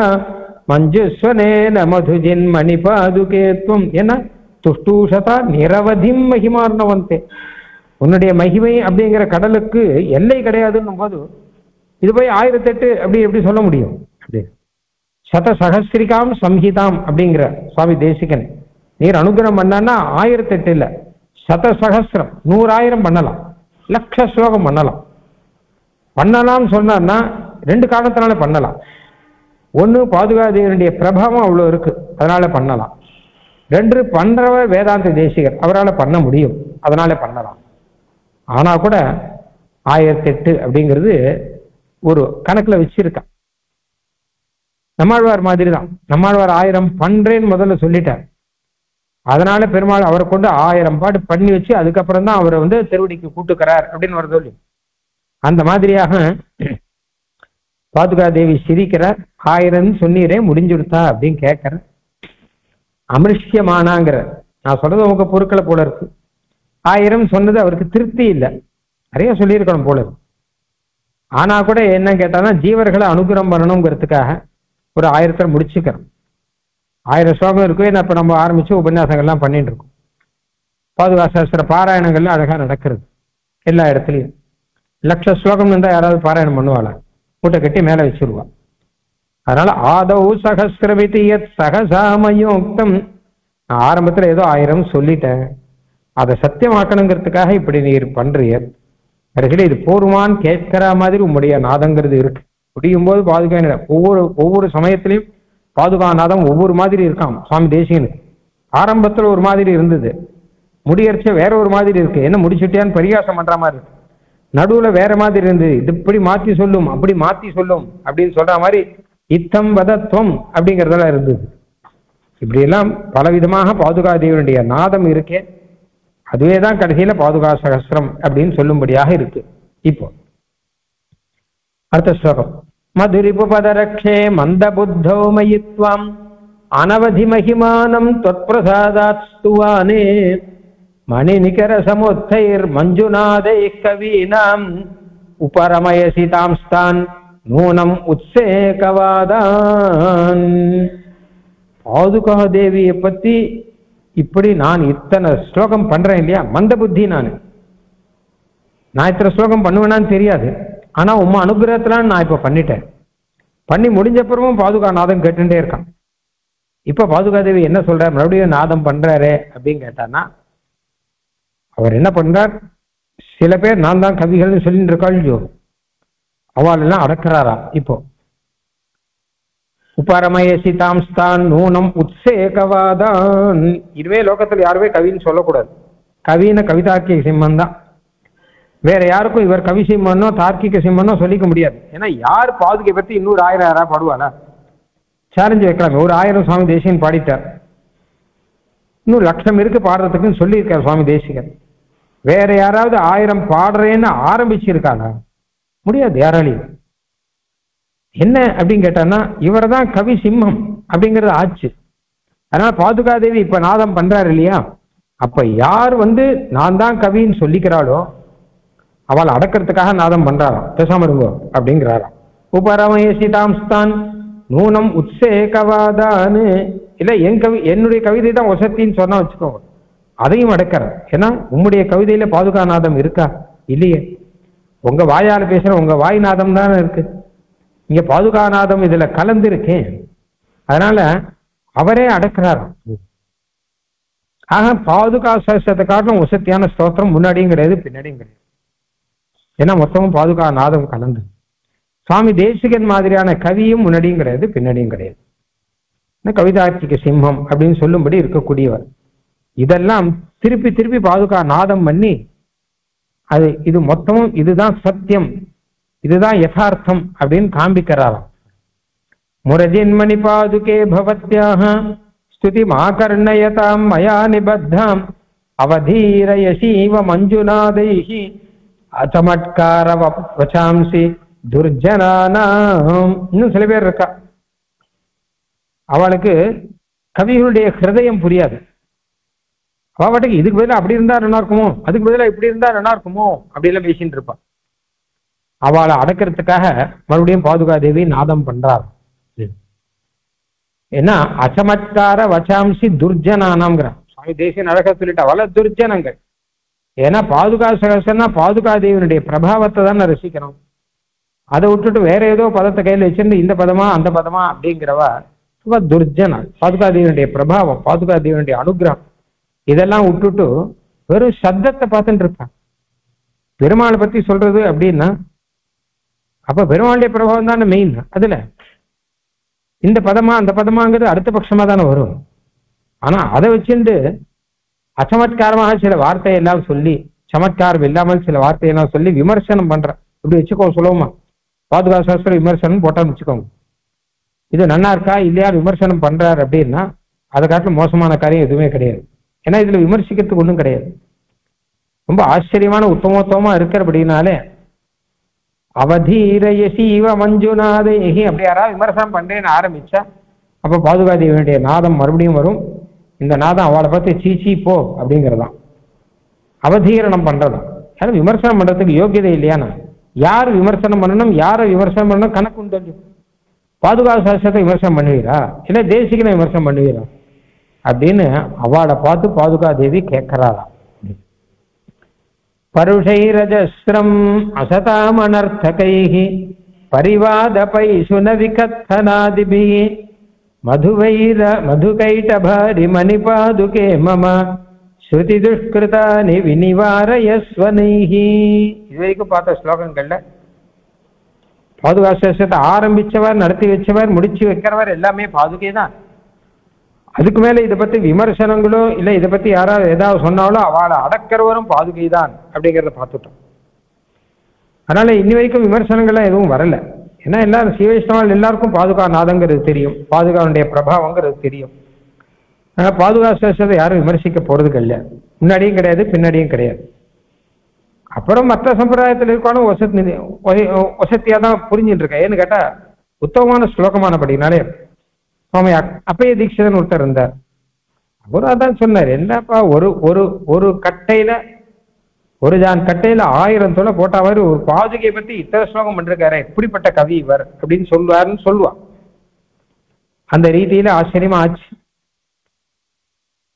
மஞ்சுஸ்வனேன மதுஜின் மணிபாதுகேத்வம். என்ன துஷ்டூஷதா நிரவதிம் மகிமார்ணவந்தே. உன்னுடைய மகிமை அப்படிங்கிற கடலுக்கு எல்லை கிடையாதுன்னும் போது இது போய் 1008 அப்படி எப்படி சொல்ல முடியும்? அப்படி சதசகஸ்திரிகாம் சம்ஹிதாம் அப்படிங்கிற சுவாமி தேசிகன். நீர் அனுகிரகம் பண்ணான்னா 1008 இல்லை, சதசகஸ்திரம் 100,000 பண்ணலாம், லட்ச ஸ்லோகம் பண்ணலாம்னு சொன்னார்னா 2 காரணத்தினால பண்ணலாம். ஒன்று, பாதுகாதேவனுடைய பிரபாவம் அவ்வளோ இருக்கு, அதனால பண்ணலாம். 2, பண்றவர் வேதாந்த தேசிகர், அவரால் பண்ண முடியும், அதனால பண்ணலாம். ஆனா கூட 1008 அப்படிங்கிறது ஒரு கணக்குல வச்சிருக்கான். நம்மாழ்வார் மாதிரி தான். நம்மாழ்வார் 1000 பண்றேன்னு முதல்ல சொல்லிட்டார். அதனால பெருமாள் அவரை கொண்டு 1000 பாட்டு பண்ணி வச்சு அதுக்கப்புறம் தான் அவரை திருவடிக்கு கூட்டுக்கிறார் அப்படின்னு வர சொல்லி. அந்த மாதிரியாக பாதுகாதேவி சிரிக்கிறார். 1000 சொன்னீரே முடிஞ்சுடுத்தா அப்படின்னு கேட்கிற. அமிருஷ்யமானாங்கிற நான் சொல்றது உங்க பொருட்களை போல இருக்கு. 1000 சொன்னது அவருக்கு திருப்தி இல்லை, நிறைய சொல்லியிருக்கணும் போல இருக்கு. ஆனா கூட என்ன கேட்டானா, ஜீவர்களை அனுகிரகம் பண்ணணுங்கிறதுக்காக ஒரு 1000 முடிச்சுக்கிறோம். 1000 ஸ்லோகம் இருக்கு. இப்ப நம்ம ஆரம்பிச்சு உபன்யாசங்கள்லாம் பண்ணிட்டு இருக்கோம். பாதுகா சாஸ்திர பாராயணங்கள்லாம் அழகா நடக்கிறது எல்லா இடத்துலையும். லட்ச ஸ்லோகம் இருந்தா யாராவது பாராயணம் பண்ணுவாளா? மூட்டை கட்டி மேல வச்சிருவா. அதனால ஆதௌ சகஸ்ரமிதி யத் சகசாமயோக்தம். நான் ஆரம்பத்துல ஏதோ 1000 சொல்லிட்டேன், அதை சத்தியமாக்கணுங்கிறதுக்காக இப்படி நீர் பண்றீர். கடைசியில் இது போருமான்னு கேட்கிற மாதிரி உங்களுடைய நாதங்கிறது இருக்கு. முடியும் போது பாதுகா ஒவ்வொரு சமயத்திலையும் பாதுகா நாதம் ஒவ்வொரு மாதிரி இருக்கான் சுவாமி தேசிகனுக்கு. ஆரம்பத்துல ஒரு மாதிரி இருந்தது, முடியறச்ச வேற ஒரு மாதிரி இருக்கு. என்ன முடிச்சுட்டியான்னு பரிகாசம் பண்ற மாதிரி இருக்கு. நடுவுல வேற மாதிரி இருந்தது, இது இப்படி மாத்தி சொல்லும் அப்படி மாத்தி சொல்லும் அப்படின்னு சொல்ற மாதிரி இத்தம் வதத்வம் அப்படிங்கிறதெல்லாம் இருந்தது. இப்படியெல்லாம் பலவிதமாக பாதுகா தேவனுடைய நாதம் இருக்கே, அதுவே தான் கடைசியில பாதுகா சகஸ்திரம் அப்படின்னு சொல்லும்படியாக இருக்கு. இப்போ அடுத்த ஸ்லோகம். மதுரிபு பதரக்ஷே மந்த புத்தௌ மயித்வாம் அனவதி மகிமானம் தொற்பிரசாதாத் ஸ்துவானே மணி நிகர சமுத்தைர் மஞ்சுநாதை கவீனாம் உபரமயசி தாம்ஸ்தான் நூனம் உத்சேகவாதான். பாதுகா தேவியை பத்தி இப்படி நான் இத்தனை ஸ்லோகம் பண்றேன் இல்லையா, மந்த புத்தி. நான் இத்தனை ஸ்லோகம் பண்ணுவேனான்னு தெரியாது, ஆனா உம்மா அனுகிரகத்திலான்னு நான் இப்ப பண்ணிட்டேன். பண்ணி முடிஞ்சப்புறமும் பாதுகா நாதம் கேட்டுட்டே இருக்கான். இப்ப பாதுகா தேவி என்ன சொல்றார், மறுபடியும் நாதம் பண்றாரு அப்படின்னு கேட்டான்னா, அவர் என்ன பண்றார், சில பேர் நான் தான் கவிகள்னு சொல்லிட்டு இருக்காள், அவள் எல்லாம் அடக்கிறாரா. இப்போ உபரமயசி தாம்ஸ்தான் நூனம் உத்சேகவாதான். இதுவே லோகத்தில் யாருமே கவின்னு சொல்லக்கூடாது. கவின்னு கவிதார்க்கிக சிம்மம் தான். வேற யாருக்கும் இவர் கவி சிம்மனோ தார்க்கிக சிம்மனோ சொல்லிக்க முடியாது. ஏன்னா யார் பாதுகை பற்றி இன்னொரு 1000 யாரா பாடுவாளா? சேலஞ்சு வைக்கலாமே. ஒரு 1000 சுவாமி தேசிகன் பாடிட்டார், இன்னும் 1,00,000 இருக்கு பாடுறதுக்குன்னு சொல்லியிருக்கார் சுவாமி தேசிகன். வேற யாராவது 1000 பாடுறேன்னு ஆரம்பிச்சிருக்காங்க? முடியாது யாராலையும். என்ன அப்படின்னு கேட்டான்னா இவர் தான் கவி சிம்மம் அப்படிங்கிறது ஆச்சு. அதனால பாதுகாதேவி இப்ப நாதம் பண்றாரு இல்லையா, அப்ப யார் நான் தான் கவின்னு சொல்லிக்கிறாளோ அவள் அடக்கிறதுக்காக நாதம் பண்றாராம். பேசாம இருங்கோ அப்படிங்கிறாராம். உபரமயசி தாம்ஸ்தான் நூனம் உத்சேகவாதான்னு. இல்ல என்னுடைய கவிதை தான் வசத்தின்னு சொன்னா வச்சுக்கோங்க, அதையும் அடக்கிறார். ஏன்னா உம்முடைய கவிதையில பாதுகாநாதம் இருக்கா? இல்லையே. உங்க வாயால் பேசுற உங்க வாய் நாதம் தானே இருக்கு, இங்க பாதுகாநாதம் இதுல கலந்து இருக்கேன். அதனால அவரே அடக்கிறார். ஆக பாதுகா சஹஸ்ரத்தை காட்டிலும் வசத்தியான ஸ்தோத்திரம் முன்னாடியும் கிடையாது பின்னாடியும் கிடையாது. ஏன்னா மொத்தமும் பாதுகா நாதம் கலந்து. சுவாமி தேசிகன் மாதிரியான கவியும் முன்னாடியும் கிடையாது பின்னாடியும் கிடையாது. கவிதார்க்கிக சிம்மம் அப்படின்னு சொல்லும்படி இருக்கக்கூடியவர். இதெல்லாம் திருப்பி திருப்பி பாதுகா நாதம் பண்ணி இது மொத்தமும் இதுதான் சத்தியம், இதுதான் யதார்த்தம் அப்படின்னு காண்பிக்கிறாராம். முரஜின்மணி பாதுகே பவத்யாக ஸ்துதி மாகர்ணயதாம் மயா நிபத்தாம் அவதீரயசீவ மஞ்சுநாதைஹி அச்சமட்கார வசாம்சி துர்ஜனானாம். இன்னும் சில பேர் இருக்கா, அவளுக்கு கவிகளுடைய ஹிருதயம் புரியாது. அவட்டுக்கு இதுக்கு பதிலாக அப்படி இருந்தா நல்லா இருக்குமோ, அதுக்கு பதிலாக இப்படி இருந்தா நல்லா இருக்குமோ அப்படிலாம் பேசிட்டு இருப்பான். அவளை அடக்கிறதுக்காக மறுபடியும் பாதுகாதேவி நாதம் பண்றார். ஏன்னா அச்சமத்கார வசாம்சி துர்ஜனானாம்ங்கிறான் சுவாமி தேசியன். அழகா சொல்லிட்டா வள துர்ஜனங்கள். ஏன்னா பாதுகா சகசன்னா பாதுகாதேவியினுடைய பிரபாவத்தை தான் ரசிக்கணும். அதை விட்டுட்டு வேற ஏதோ பதத்தை கையில் வச்சுட்டு இந்த பதமா அந்த பதமா அப்படிங்கிறவா துர்ஜனா. பாதுகாதேவியினுடைய பிரபாவம், பாதுகாதேவியினுடைய அனுகிரகம் இதெல்லாம் விட்டுட்டு வெறும் சப்தத்தை பார்த்துட்டு இருப்பான். பெருமாளை பத்தி சொல்றது அப்படின்னா அப்ப பெருமாளுடைய பிரபாவம் தானே மெயின். அதுல இந்த பதமா அந்த பதமாங்கிறது அடுத்த பட்சமா தானே வரும். ஆனா அதை வச்சுட்டு அச்சமத்காரமாக சில வார்த்தையெல்லாம் சொல்லி, சமத்காரம் இல்லாமல் சில வார்த்தையெல்லாம் சொல்லி விமர்சனம் பண்ற. இப்படி வச்சுக்கோ சுலபமா பாதுகா சாஸ்திர விமர்சனம் போட்டான்னு வச்சுக்கோங்க. இது நன்னா இருக்கா இல்லையா விமர்சனம் பண்றாரு அப்படின்னா அதை காட்டிலும் மோசமான காரியம் எதுவுமே கிடையாது. ஏன்னா இதுல விமர்சிக்கிறதுக்கு ஒன்றும் கிடையாது. ரொம்ப ஆச்சரியமான உத்தமோத்தமா இருக்கிறபடினாலே அவதீரயசீவ மஞ்சுநாதைஹி அப்படி யாராவது விமர்சனம் பண்றேன்னு ஆரம்பிச்சா அப்ப பாதுகாதேவியுடைய நாதம் மறுபடியும் வரும். இந்த நாதம் அவளை பார்த்து சீச்சி போ அப்படிங்கிறதான் அவதீரணம் பண்றதும். ஏன்னா விமர்சனம் பண்றதுக்கு யோகியதை இல்லையானா யார் விமர்சனம் பண்ணணும், யாரை விமர்சனம் பண்ணணும் கணக்கு உண்டு. பாதுகா சாஸ்திரத்தை விமர்சனம் பண்ணுவீரா இல்லை தேசிகனை விமர்சனம் பண்ணுவீரா அப்படின்னு அவளை பார்த்து பாதுகாதேவி கேட்கிறாராம். பருஷைரஜஸ்ரம் அசதாமனர்த்தகைஹி பரிவாதபைஷு ந விகத்தனாதிபிஹி மதுகைடபாரி மணிபாதுகே மம ஸ்ருதி துஷ்கிருதானி விநிவாரயஸ்வனைஹி. இது வரைக்கும் பார்த்த ஸ்லோகங்கள்ல பாதுகா சாஸ்திரத்தை ஆரம்பிச்சவர், நடத்தி வச்சவர், முடிச்சு வைக்கிறவர் எல்லாமே பாதுகை தான். அதுக்கு மேல இதை பத்தி விமர்சனங்களோ இல்லை இதை பத்தி யாராவது ஏதாவது சொன்னாலோ அவளை அடக்கிறவரும் பாதுகை தான் அப்படிங்கிறத பார்த்துட்டோம். அதனால இன்னி வரைக்கும் விமர்சனங்கள்லாம் எதுவும் வரல. ஏன்னா எல்லாரும் சீவைஷ்ணவால் எல்லாருக்கும் பாதுகா நாதங்கிறது தெரியும், பாதுகாவுடைய பிரபாவங்கிறது தெரியும். ஆனால் பாதுகா சாஸ்திரத்தை யாரும் விமர்சிக்க போறது கிடையாது, முன்னாடியும் கிடையாது பின்னாடியும் கிடையாது. அப்புறம் மற்ற சம்பிரதாயத்தில் இருக்காலும் வசத்தியா தான் புரிஞ்சுட்டு இருக்கேன். ஏன்னு கேட்டா உத்தமமான ஸ்லோகமானபடினாலே சுவாமி அப்பைய தீட்சிதன் ஒருத்தர் இருந்தார். அவரு அதான் சொன்னார், என்னப்பா ஒரு கட்டையில ஒரு ஜான் கட்டையில 1000 தொலை போட்டாவாரு ஒரு பாதுகையை பத்தி இத்தனை ஸ்லோகம் பண்ணிருக்காரு, எப்படிப்பட்ட கவி இவர் அப்படின்னு சொல்லுவாருன்னு சொல்லுவான். அந்த ரீதியில ஆச்சரியமா ஆச்சு.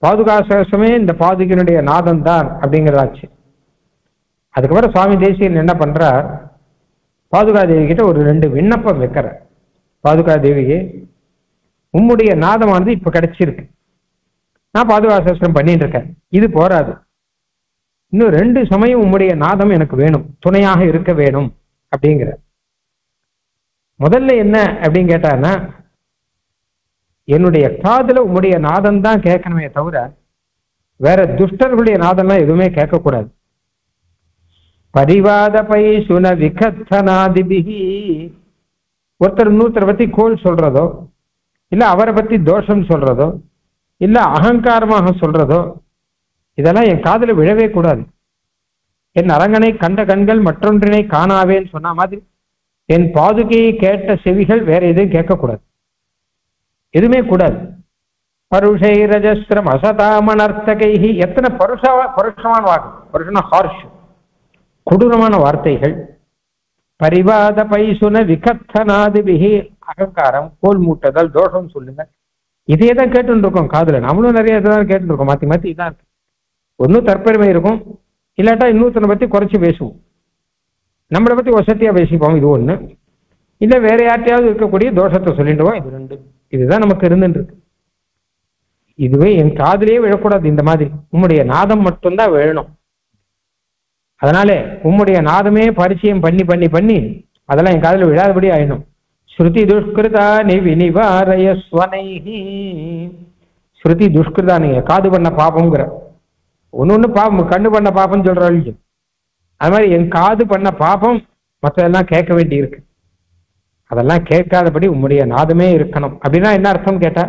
பாதுகா சகசமே இந்த பாதுகையினுடைய நாதம் தான் அப்படிங்கிறதாச்சு. அதுக்கப்புறம் சுவாமி தேசியன் என்ன பண்றார், பாதுகாதேவி கிட்ட ஒரு 2 விண்ணப்பம் வைக்கிற. பாதுகாதேவியே உம்முடைய நாதமானது இப்ப கிடைச்சிருக்கு, நான் பாதுகா சாஸ்திரம் பண்ணிட்டு இருக்கேன், இது போராது, இன்னும் 2 சமயம் உம்முடைய நாதம் எனக்கு வேணும், துணையாக இருக்க வேணும் அப்படிங்கிற. முதல்ல என்ன அப்படின்னு கேட்டான்னா என்னுடைய காதுல உம்முடைய நாதம் தான் கேட்கணுமே தவிர வேற துஷ்டர்களுடைய நாதம்லாம் எதுவுமே கேட்கக்கூடாது. பரிவாத பை சுன விகத்தனாதிபிகி, ஒருத்தர் இன்னொருத்தரை பத்தி கோல் சொல்றதோ இல்ல அவரை பத்தி தோஷம் சொல்றதோ இல்ல அகங்காரமாக சொல்றதோ இதெல்லாம் என் காதுல விழவே கூடாது. என் அரங்கனை கண்ட கண்கள் மற்றொன்றினை காணாவேன்னு சொன்ன மாதிரி என் பாதுகையை கேட்ட செவிகள் வேற எதுவும் கேட்கக்கூடாது, எதுவுமே கூடாது. பருஷை ரஜஸ்ரம் அசதாமனர்த்தகைஹி, எத்தனை பருஷமான வாக்கு, பருஷன ஹார்ஷ், கொடூரமான வார்த்தைகள். பரிவாத பைசுன விகத்தனாதிபிகி, அகங்காரம், கோல் மூட்டதல், தோஷம் சொல்லுங்க, இதே தான் கேட்டுன்னு இருக்கோம் காதுல. நம்மளும் நிறைய இதான் கேட்டுன்னு இருக்கோம், மாத்தி மாத்தி இதான் இருக்கு. ஒன்னும் தற்பெருமை இருக்கும், இல்லாட்டா இன்னொருத்தனை பத்தி குறைச்சி பேசுவோம், நம்மளை பத்தி வசதியா பேசிப்போம், இது ஒண்ணு. இல்ல வேற யார்ட்டையாவது இருக்கக்கூடிய தோஷத்தை சொல்லிடுவோம், இது ரெண்டு. இதுதான் நமக்கு இருந்துட்டு இருக்கு. இதுவே என் காதுலயே விழக்கூடாது. இந்த மாதிரி உம்முடைய நாதம் மட்டும்தான் விழணும். அதனால உம்முடைய நாதமே பரிச்சயம் பண்ணி பண்ணி பண்ணி அதெல்லாம் என் காதுல விழாதபடி ஆயிடும். ஸ்ருதி துஷ்கிருதா நிவினிவாரய ஸ்வனைஹி, ஸ்ருதி துஷ்கிருதா, நீங்க காது பண்ண பாப்பம்ங்கிற ஒன்னு பாப்பம், கண்ணு பண்ண பாப்பம் சொல்றாள். அது மாதிரி என் காது பண்ண பாப்பம் மற்றதெல்லாம் கேட்க வேண்டி இருக்கு. அதெல்லாம் கேட்காதபடி உம்முடைய நாதமே இருக்கணும். அப்படின்னா என்ன அர்த்தம் கேட்டா,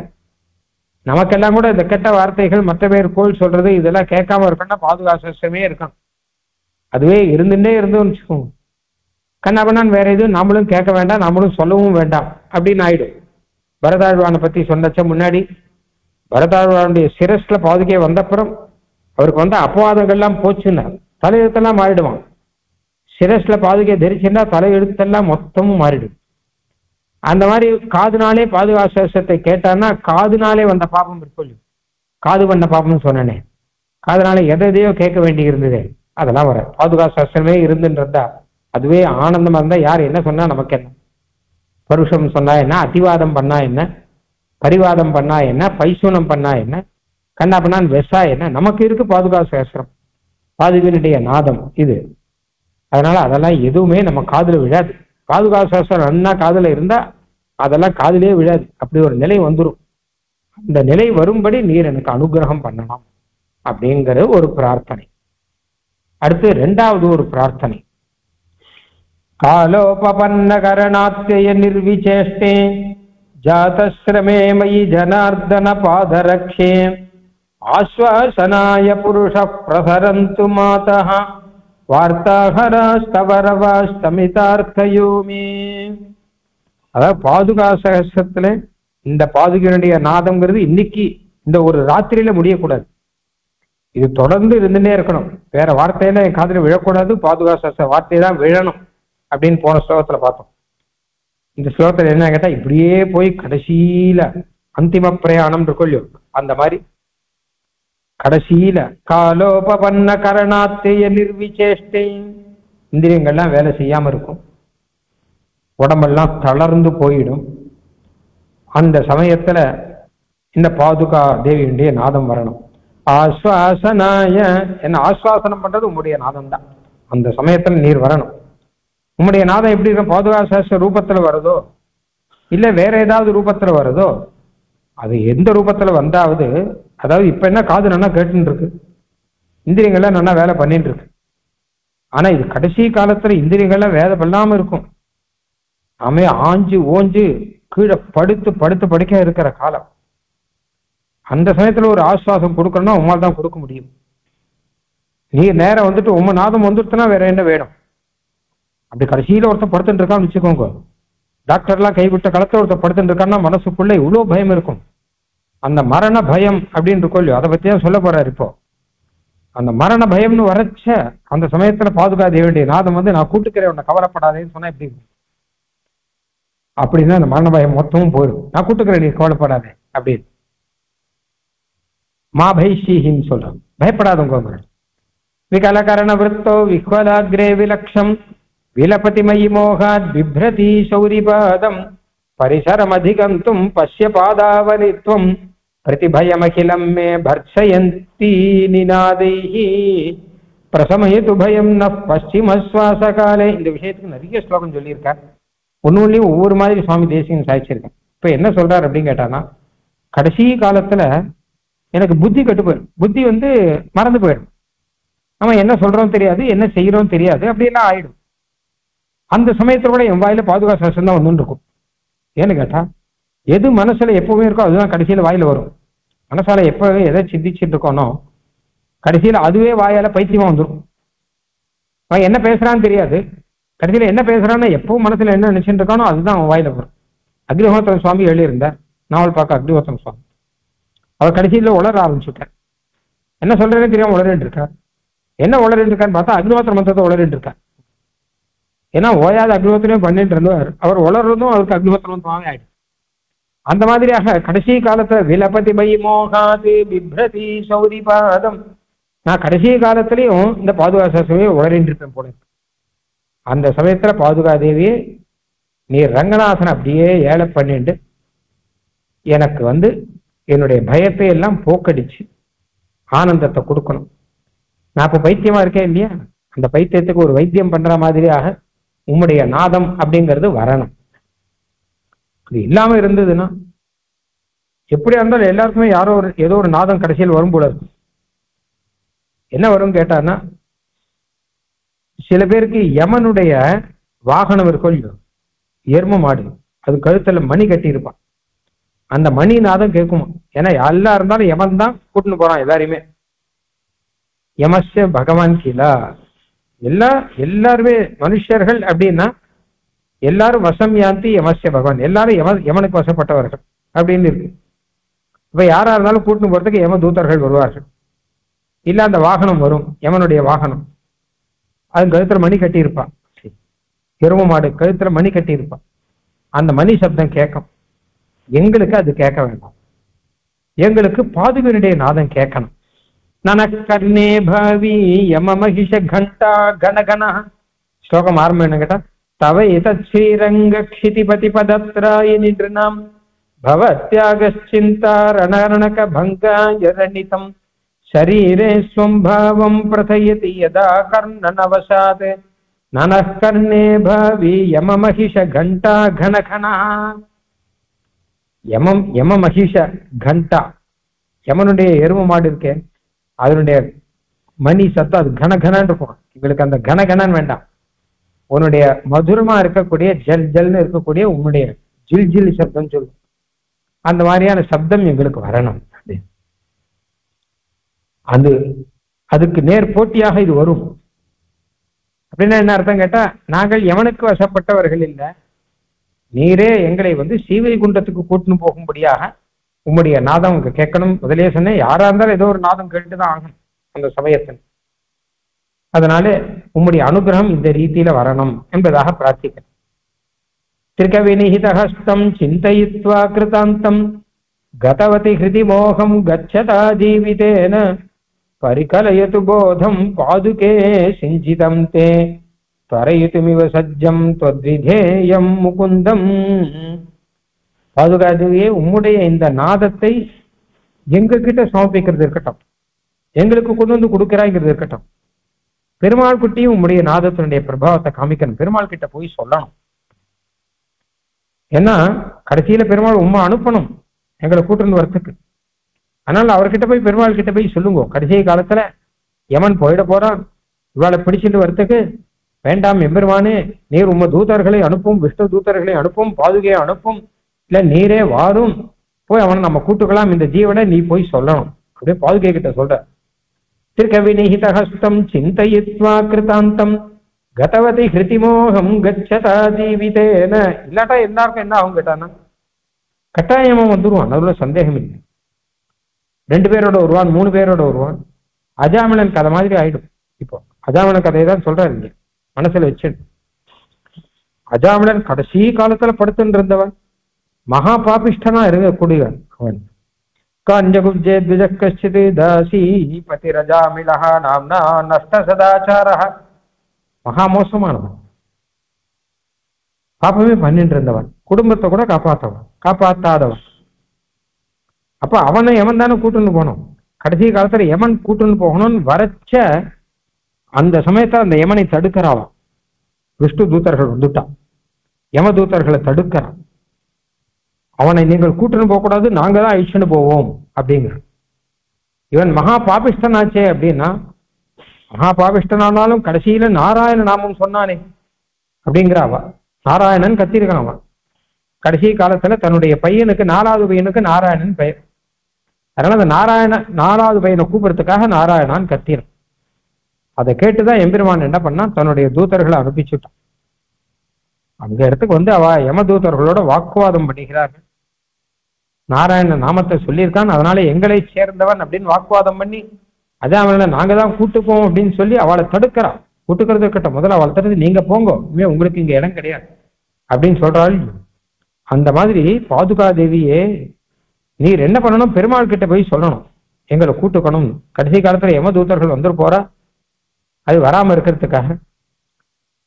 நமக்கெல்லாம் கூட இந்த கெட்ட வார்த்தைகள் மற்ற பேர் கோல் சொல்றது இதெல்லாம் கேட்காம இருக்கணும்னா பாதுகாசமே இருக்கணும். அதுவே இருந்துட்டே இருந்தோம்னு வச்சுக்கோங்க, கண்ணாபண்ணான் வேற எதுவும் நாமளும் கேட்க வேண்டாம், நாமளும் சொல்லவும் வேண்டாம் அப்படின்னு ஆயிடும். பரதாழ்வானை பத்தி சொன்னச்ச முன்னாடி, பரதாழ்வானுடைய சிரஸ்ல பாதுகை வந்தப்புறம் அவருக்கு வந்த அபவாதங்கள்லாம் போச்சுன்னா தலையெழுத்தெல்லாம் மாறிடுவான். சிரஸ்ல பாதுகை தரிச்சுன்னா தலையெழுத்தெல்லாம் மொத்தமும் மாறிடும். அந்த மாதிரி காதுனாலே பாதுகாசத்தை கேட்டான்னா காதுனாலே வந்த பாபம் இருக்கும். காது பண்ண பாபம்னு சொன்னனே, காதுனால எதையோ கேட்க வேண்டி இருந்ததே, அதெல்லாம் வர பாதுகாசமே இருந்துன்றதா அதுவே ஆனந்தமா இருந்தா யார் என்ன சொன்னா நமக்கு என்ன? பருஷம் சொன்னா என்ன, அதிவாதம் பண்ணா என்ன, பரிவாதம் பண்ணா என்ன, பைசூனம் பண்ணா என்ன, கண்ணா பண்ணான் வெசா என்ன, நமக்கு இருக்கு பாதுகாசம், பாதுகையினுடைய நாதம் இது. அதனால அதெல்லாம் எதுவுமே நம்ம காதுல விழாது. பாதுகாசம் நன்னா காதுல இருந்தா அதெல்லாம் காதிலே விழாது. அப்படி ஒரு நிலை வந்துடும். அந்த நிலை வரும்படி நீர் எனக்கு அனுகிரகம் பண்ணலாம் அப்படிங்கிற ஒரு பிரார்த்தனை. அடுத்து இரண்டாவது ஒரு பிரார்த்தனை, காலோபபன்ன கரணாத்யய நிர்விசேஷ்டே ஜாதஸ்ரமே மயி ஜனார்தன பாதரக்ஷே ஆஸ்வாசனாய புருஷ பிரசரந்து மாதः வார்த்தாகராஸ்தவரவாஸ்தமிதார்த்தயோமே. அதாவது பாதுகாசகத்துல இந்த பாதுகையினுடைய நாதம்ங்கிறது இன்னைக்கு இந்த ஒரு ராத்திரியில முடியக்கூடாது. இது தொடர்ந்து இருந்துட்டே இருக்கணும். வேற வார்த்தையில என் காதுல விழக்கூடாது, பாதுகாச வார்த்தை தான் விழணும் அப்படின்னு போன ஸ்லோகத்துல பார்த்தோம். இந்த ஸ்லோகத்துல என்ன கேட்டா, இப்படியே போய் கடைசியில அந்திம பிரயாணம் இருக்கொள்ளியோ அந்த மாதிரி கடைசியில காலோபபன்ன கரணாத்தேய நிர்விசேஷ்டே, இந்திரியங்கள்லாம் வேலை செய்யாம இருக்கும், உடம்பெல்லாம் தளர்ந்து போயிடும். அந்த சமயத்துல இந்த பாதுகா தேவியுடைய நாதம் வரணும். ஆஸ்வாசனாய, என்ன ஆஸ்வாசனம் பண்றது உம்முடைய நாதம் தான். அந்த சமயத்துல நீர் வரணும். உம்முடைய நாதம் எப்படி இருக்கும்? பாதுகாச ரூபத்துல வருதோ இல்ல வேற ஏதாவது ரூபத்துல வருதோ, அது எந்த ரூபத்துல வந்தாவது, அதாவது இப்ப என்ன காது நல்லா கேட்டுன்னு இருக்கு, இந்திரியங்கள்லாம் நல்லா வேலை பண்ணிட்டு இருக்கு. ஆனா இது கடைசி காலத்துல இந்திரியங்கள்லாம் வேலை பண்ணாம இருக்கும். நாமே ஆஞ்சு ஓஞ்சு கீழே படுத்து படுத்து படுக்க இருக்கிற காலம். அந்த சமயத்துல ஒரு ஆஸ்வாசம் கொடுக்கணும்னா உம்மால் தான் கொடுக்க முடியும். நீ நேரம் வந்துட்டு உம்ம நாதம் வந்துட்டுனா வேற என்ன வேணும்? அப்படி கடைசியில ஒருத்தர் படுத்துட்டு இருக்கான்னு வச்சுக்கோங்க, டாக்டர்லாம் கைவிட்ட காலத்துல ஒருத்தர் படுத்துட்டு இருக்கான்னா மனசுக்குள்ள இவ்வளவு பயம் இருக்கும். அந்த மரண பயம் அப்படின்னு இருக்கோ இல்லையோ, அதை பத்தி தான் சொல்ல போறாரு இப்போ. அந்த மரண பயம்னு வரைச்ச அந்த சமயத்துல பாதுகாக்க வேண்டிய நாதம் வந்து நான் கூட்டுக்கிறேன் உன்னை கவலைப்படாதேன்னு சொன்னா எப்படி இருக்கும்? அப்படின்னா அந்த மரண பயம் மொத்தமும் போயிடும். நான் கூட்டுக்கிறேன் நீ கவலைப்படாதே அப்படின்னு. மா பைஷின்னு சொல்றான், பயப்படாதவங்க. விகலகரண விருத்தோ விஹ்வலாக்ரே விலக்ஷம் விலபதிமயி மோகாத் பிப்ரதி சௌரிபாதம் பரிசரம் அதிகந்தும் பஷ்ய பாதாவனித்வம் பிரதிபயமகிலம் மே பர்ஷயந்தி நிநாதைஹி பிரசமயது பயம் ந பশ্চিமஸ்வாச காலே. இந்த விஷயத்துக்கு நிறைய ஸ்லோகம் சொல்லியிருக்கார். ஒன்னொன்னையும் ஒவ்வொரு மாதிரி சுவாமி தேசிகன் சாதிச்சிருக்கேன். இப்ப என்ன சொல்றாரு அப்படின்னு கேட்டானா, கடைசி காலத்துல எனக்கு புத்தி கெட்டு போயிடும். புத்தி மறந்து போயிடும். நம்ம என்ன சொல்றோம் தெரியாது, என்ன செய்யறோம் தெரியாது, அப்படியெல்லாம் ஆயிடும். அந்த சமயத்துல கூட என் வாயில பாதுகா சஹஸ்ரம் தான் ஒன்று இருக்கும். ஏன்னு கேட்டா, எது மனசுல எப்பவுமே இருக்கோ அதுதான் கடைசியில வாயில வரும். மனசால எப்பவே எதை சிந்திச்சுட்டு இருக்கோனோ கடைசியில அதுவே வாயால பைத்தியமா வந்துடும். அவன் என்ன பேசுறான்னு தெரியாது, கடைசியில என்ன பேசுறான்னு எப்பவும் மனசுல என்ன நினைச்சுட்டு இருக்கானோ அதுதான் அவன் வாயில வரும். அக்னிஹோத்திரம் சுவாமி எழுதியிருந்தார், நாவல் பார்க்க அக்னிஹோத்திரம் சுவாமி. அவர் கடைசியில உளர ஆரம்பிச்சுட்டார். என்ன சொல்றேன்னு தெரியாம உளறிட்டு இருக்கார். என்ன உளறிட்டு இருக்கான்னு பார்த்தா அக்னிஹோத்திர மந்திரத்தை உளறிட்டு இருக்கார். ஏன்னா ஓயாத அக்னிஹோத்திரமே பண்ணிட்டு இருந்தவர், அவர் உளர்றதும் அவருக்கு அக்னிஹோத்திரம் சுவாமி ஆயிடுச்சு. அந்த மாதிரியாக கடைசி காலத்துல விலபதி மை மோகாது பிப்ரதி சௌரி பாதம், நான் கடைசி காலத்திலையும் இந்த பாதுகா சஹஸ்ரமே உளறிட்டு இருப்பேன் போல. அந்த சமயத்துல பாதுகா தேவியே நீ ரங்கநாதன் அப்படியே ஏழை பண்ணிட்டு எனக்கு என்னுடைய பயத்தை எல்லாம் போக்கடிச்சு ஆனந்தத்தை கொடுக்கணும். நான் இப்ப பைத்தியமா இருக்கேன் இல்லையா, அந்த பைத்தியத்துக்கு ஒரு வைத்தியம் பண்ற மாதிரியாக உம்முடைய நாதம் அப்படிங்கிறது வரணும். அது இல்லாம இருந்ததுன்னா எப்படியா இருந்தாலும் எல்லாருக்குமே ஏதோ ஒரு நாதம் கடைசியில் வரும் போல இருக்கும். என்ன வரும் கேட்டான்னா, சில பேருக்கு யமனுடைய வாகனம் இருக்கும் இல்லையோ, எரும மாடு, அது கழுத்துல மணி கட்டி இருப்பான். அந்த மணி நாதம் கேட்குமா. ஏன்னா எல்லா இருந்தாலும் யமன் தான் கூட்டுன்னு போறான் எல்லாரையுமே. யமஸ்ய பகவான் கீழா, எல்லாருமே மனுஷர்கள் அப்படின்னா எல்லாரும் வசம் யாந்தி யமஸ்ய பகவான், எல்லாரும் யமனுக்கு வசப்பட்டவர்கள் அப்படின்னு இருக்கு. இப்ப யாரா இருந்தாலும் கூட்டுன்னு போறதுக்கு யம தூதர்கள் வருவார்கள். இல்ல அந்த வாகனம் வரும், யமனுடைய வாகனம், அது கழுத்துல மணி கட்டி இருப்பான். எரும மாடு கழுத்துல மணி கட்டி இருப்பான். அந்த மணி சப்தம் கேட்கும். எங்களுக்கு அது கேட்க வேண்டாம், எங்களுக்கு பாதுகனுடைய நாதம் கேட்கணும். நனக்கர்ணே பாவி யம மகிஷ கண்டா கணகண. ஸ்லோகம் ஆரம்பம் என்ன கேட்டா, தவ எதத் ஸ்ரீரங்க க்ஷிதிபதி பதத்ராய நின்றுநாம் பவத்யாகச்சிந்தா ரணரணக பங்காயரணிதம் ஷரீரே ஸ்வம்பாவம் பிரதயதி யதா கர்ணனவசாத் நனः கர்ணே பாவி யம மகிஷ கண்டா கணகண. யம மகிஷ கண்டா, யமனுடைய எரும மாடு இருக்கே அதனுடைய மணி சத்தம் அது கனகனன்னு இருக்கும். எங்களுக்கு அந்த கனகனன்னு வேண்டாம், உன்னுடைய மதுரமா இருக்கக்கூடிய ஜல் ஜல்னு இருக்கக்கூடிய உன்னுடைய ஜில் ஜில் சப்தம் சொல்லு, அந்த மாதிரியான சப்தம் எங்களுக்கு வரணும். அதுக்கு நேர் போட்டியாக இது வரும். அப்படின்னா என்ன அர்த்தம் கேட்டா, நாங்கள் எவனுக்கு வசப்பட்டவர்கள் இல்லை, நீரே எங்களை சீவை குண்டத்துக்கு கூட்டுன்னு போகும்படியாக உம்முடைய நாதம் உங்க கேட்கணும். முதலே சொன்னேன், யாரா இருந்தாலும் ஏதோ ஒரு நாதம் கேட்டுதான் ஆகணும் அந்த சமயத்தில். அதனால உம்முடைய அனுகிரகம் இந்த ரீதியில வரணும் என்பதாக பிரார்த்திக்கிறேன். திரிகவிநிஹிதஹஸ்தம் சிந்தயித்வா கிருதாந்தம் கதவதி ஹிருதி மோகம் கச்சதா ஜீவிதேன பரிகலயது போதம் பாதுகே சிஞ்சிதம் தே துவரயிதுமிவ சஜ்ஜம் த்வத்விதேயம் முகுந்தம். பாதுகாதேவியே, உம்முடைய இந்த நாதத்தை எங்ககிட்ட சமர்ப்பிக்கிறது இருக்கட்டும், எங்களுக்கு கொண்டு கொடுக்கிறாங்கிறது இருக்கட்டும். பெருமாள் குட்டியும் உம்முடைய நாதத்தினுடைய பிரபாவத்தை காமிக்கணும், பெருமாள் கிட்ட போய் சொல்லணும். ஏன்னா கடைசியில பெருமாள் உம்மை அனுப்பணும் எங்களை கூட்டுன்னு வரத்துக்கு. அதனால அவர்கிட்ட போய் பெருமாள் கிட்ட போய் சொல்லுங்க, கடைசி காலத்துல யமன் போயிட போறான், இவாளை பிடிச்சிட்டு வரத்துக்கு வேண்டாம் எம்பெருமானே, நீர் உம்ம தூதர்களை அனுப்பும், விஷ்ணு தூதர்களை அனுப்பும், பாதுகையை அனுப்பும், இல்ல நீரே வாரும், போய் அவனை நம்ம கூட்டுக்கலாம், இந்த ஜீவனை நீ போய் சொல்லணும் அப்படியே பாதுகை கிட்ட சொல்ற. திரிகவிநிஹிதஹஸ்தம் சிந்தயித்வா கிருதாந்தம் கதவதி ஹிருதிமோகம் கச்சதா ஜீவிதேன. இல்லாட்டா எல்லாருக்கும் என்ன ஆகும் கேட்டானா, கட்டாயமா வந்துருவான், அதுல சந்தேகம் இல்லை. 2 பேரோட வருவான், 3 பேரோட வருவான். அஜாமிளன் கதை மாதிரி ஆயிடும். இப்போ அஜாமிளன் கதையை தான் சொல்றாரு இங்க, மனசுல வச்சு. அஜாமிளன் கடைசி காலத்துல படுத்துட்டு இருந்தவன், மகா பாபிஷ்டனா இருக்கக்கூடியவன் அவன். காஞ்சகுப்ஜே த்விஜக்கச்சித் தாசி பதிரஜாமிலஹ நாம்னா நஷ்ட சதாச்சாரஹ. மகா மோசமானவன், பாப்பமே பண்ணிட்டு இருந்தவன், குடும்பத்தை கூட காப்பாத்தாதவன். அப்ப அவனை எமன் தானே கூட்டுன்னு போனோம். கடைசி காலத்துல எமன் கூட்டுன்னு போகணும்னு வரைச்ச அந்த சமயத்துல அந்த யமனை தடுக்கிறான். விஷ்ணு தூதர்கள் வந்துட்டான், யம தூதர்களை தடுக்கிறான். அவனை நீங்கள் கூட்டுன்னு போகக்கூடாது, நாங்க தான் அழிச்சுன்னு போவோம் அப்படிங்கிற. இவன் மகா பாபிஷ்டனாச்சே அப்படின்னா, மகா பாபிஷ்டனானாலும் கடைசியில நாராயண நாமம் சொன்னானே அப்படிங்கிற அவ. நாராயணன் கத்திருக்கான் அவன். கடைசி காலத்துல தன்னுடைய பையனுக்கு, 4வது பையனுக்கு நாராயணன் பெயர். அதனால அந்த நாலாவது பையனை கூப்பிடுறதுக்காக நாராயணான் கத்தினான். அதை கேட்டுதான் எம்பெருமான் என்ன பண்ணான், தன்னுடைய தூதர்களை அனுப்பிச்சுட்டான். அந்த இடத்துக்கு வந்து அவ யமதூதர்களோட வாக்குவாதம் பண்ணுகிறார்கள். நாராயண நாமத்தை சொல்லியிருக்கான், அதனால எங்களை சேர்ந்தவன் அப்படின்னு வாக்குவாதம் பண்ணி, அதே அவனை நாங்க தான் கூட்டுப்போம் அப்படின்னு சொல்லி அவளை தடுக்கிறான். கூட்டுக்கிறது இருக்கட்டும், முதல்ல அவளை தடுத்து நீங்க போங்க, இனிமே உங்களுக்கு இங்க இடம் கிடையாது அப்படின்னு சொல்றாள். அந்த மாதிரி பாதுகா தேவியே, நீர் என்ன பண்ணணும், பெருமாள் கிட்ட போய் சொல்லணும், எங்களை கூட்டுக்கணும். கடைசி காலத்துல யமதூதர்கள் வந்துரு போறா, அது வராம இருக்கிறதுக்காக.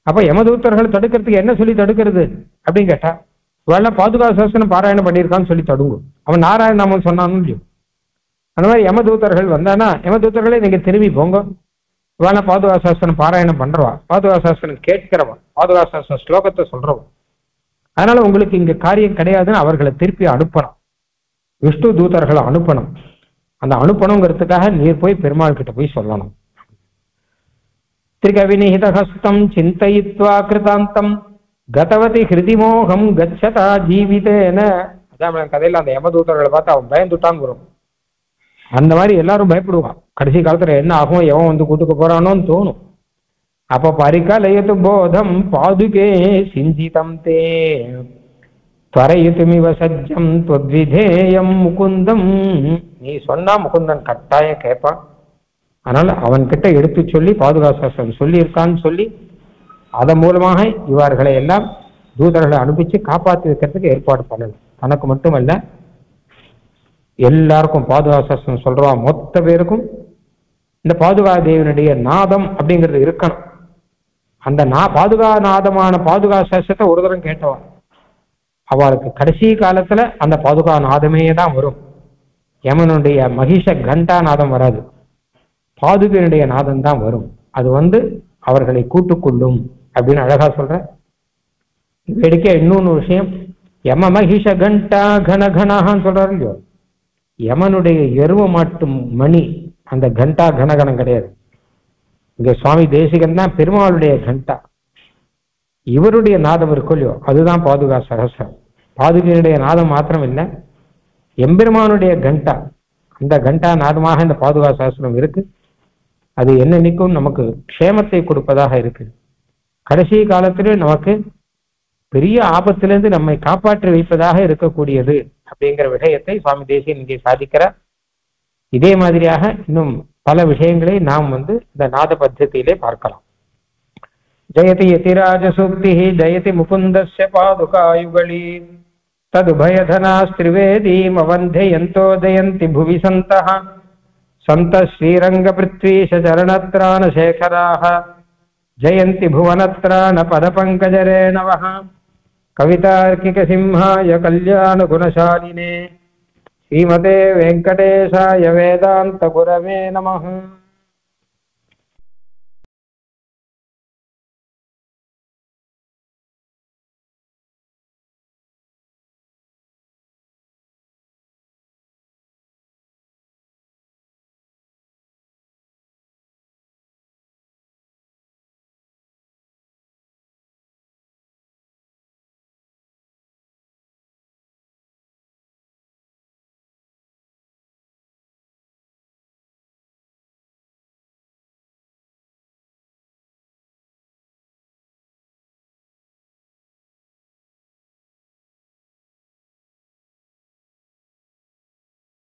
அப்ப யமதூதர்கள் தடுக்கிறதுக்கு என்ன சொல்லி தடுக்கிறது அப்படின்னு கேட்டா, இவெல்ல பாதுகா சாஸ்திரம் பாராயணம் பண்ணியிருக்கான்னு சொல்லி தடுங்கும். அவன் நாராயண நாமம் சொன்னான்னு இல்லையோ, அந்த மாதிரி யமதூதர்கள் வந்தானா, யமதூதர்களே நீங்க திரும்பி போங்க, இவெல்ல பாதுகா சாஸ்திரம் பாராயணம் பண்றவா, பாதுகா சாஸ்திரம் கேட்கிறவா, பாதுகா சாஸ்திரம் ஸ்லோகத்தை சொல்றவா, அதனால உங்களுக்கு இங்க காரியம் கிடையாதுன்னு அவர்களை திருப்பி அனுப்பணும். விஷ்ணு தூதர்களை அனுப்பணும். அந்த அனுப்பணுங்கிறதுக்காக நீர் போய் பெருமாள் கிட்ட போய் சொல்லணும். திரிகவிநிஹிதஹஸ்தம் சிந்தயித்வா கிருதாந்தம் கதவதி ஹிருதிமோகம் கச்சதா ஜீவிதேன. அதான் கதையில அந்த யமதூதர்களை பார்த்து அவன் பயந்துட்டான்னு வரும். அந்த மாதிரி எல்லாரும் பயப்படுவான். கடைசி காலத்துல என்ன ஆகும், எவன் வந்து கூட்டுக்க போறானோன்னு தோணும். அப்ப பரிகலயது போதம் பாதுகே சிஞ்சிதம் தே துவரயுதுமிவ சஜ்ஜம் துவத்விதேயம் முகுந்தம். நீ சொன்னா முகுந்தன் கட்டாயம் கேட்பான். அதனால அவன் கிட்ட எடுத்து சொல்லி பாதுகா சாஸ்திரம் சொல்லியிருக்கான்னு சொல்லி அதன் மூலமாக இவர்களை எல்லாம் தூதர்களை அனுப்பிச்சு காப்பாற்றி வைக்கிறதுக்கு ஏற்பாடு பண்ணணும். தனக்கு மட்டுமல்ல, எல்லாருக்கும் பாதுகா சாஸ்திரம் சொல்றவா மொத்த பேருக்கும் இந்த பாதுகா தேவனுடைய நாதம் அப்படிங்கிறது இருக்கணும். அந்த பாதுகா நாதமான பாதுகா சாஸ்திரத்தை ஒரு தரம் கேட்டவா அவளுக்கு கடைசி காலத்துல அந்த பாதுகா நாதமே தான் வரும். யமனுடைய மகிஷ கண்டா நாதம் வராது, பாதுகையினுடைய நாதம் தான் வரும். அது வந்து அவர்களை கூட்டுக்கொள்ளும் அப்படின்னு அழகா சொல்ற. வேடிக்கை இன்னொன்னு விஷயம், யம மகிஷ கண்டா கனகனான்னு சொல்றாரு இல்லையோ, யமனுடைய எருவ மாட்டும் மணி அந்த கண்டா கனகனம் கிடையாது. இங்க சுவாமி தேசிகன் தான் பெருமாளுடைய கண்டா. இவருடைய நாதம் இருக்கும் இல்லையோ, அதுதான் பாதுகா சகஸ்ரம். பாதுகையினுடைய நாதம் மாத்திரம் இல்லை, எம்பெருமானுடைய கண்டா, அந்த கண்டா நாதமாக இந்த பாதுகா சாஸ்திரம் இருக்கு. அது என்னன்னைக்கும் நமக்கு க்ஷேமத்தை கொடுப்பதாக இருக்கு. கடைசி காலத்திலே நமக்கு பெரிய ஆபத்திலிருந்து நம்மை காப்பாற்றி வைப்பதாக இருக்கக்கூடியது அப்படிங்கிற விஷயத்தை சுவாமி தேசிகன் இங்கே சாதிக்கிறார். இதே மாதிரியாக இன்னும் பல விஷயங்களை நாம் வந்து இந்த நாத பத்தத்திலே பார்க்கலாம். ஜெயதி யதிராஜ சூக்தி ஜெயதி முகுந்தஸ்ய பாதுகாயுகளி ததுபயதனாஸ்திரிவேதீம் அவந்தயந்தோ ஜயந்தி புவி சந்தः சந்தः ஸ்ரீரங்க பிருத்வீஷ சரணத்ராண சேகராः ஜயந்தி புவனத்ராண பதபங்கஜரேணவः கவிதார்க்கிக சிம்ஹாய கல்யாண குணசாலினே ஸ்ரீமதே வெங்கடேசாய வேதாந்த குரவே நமः.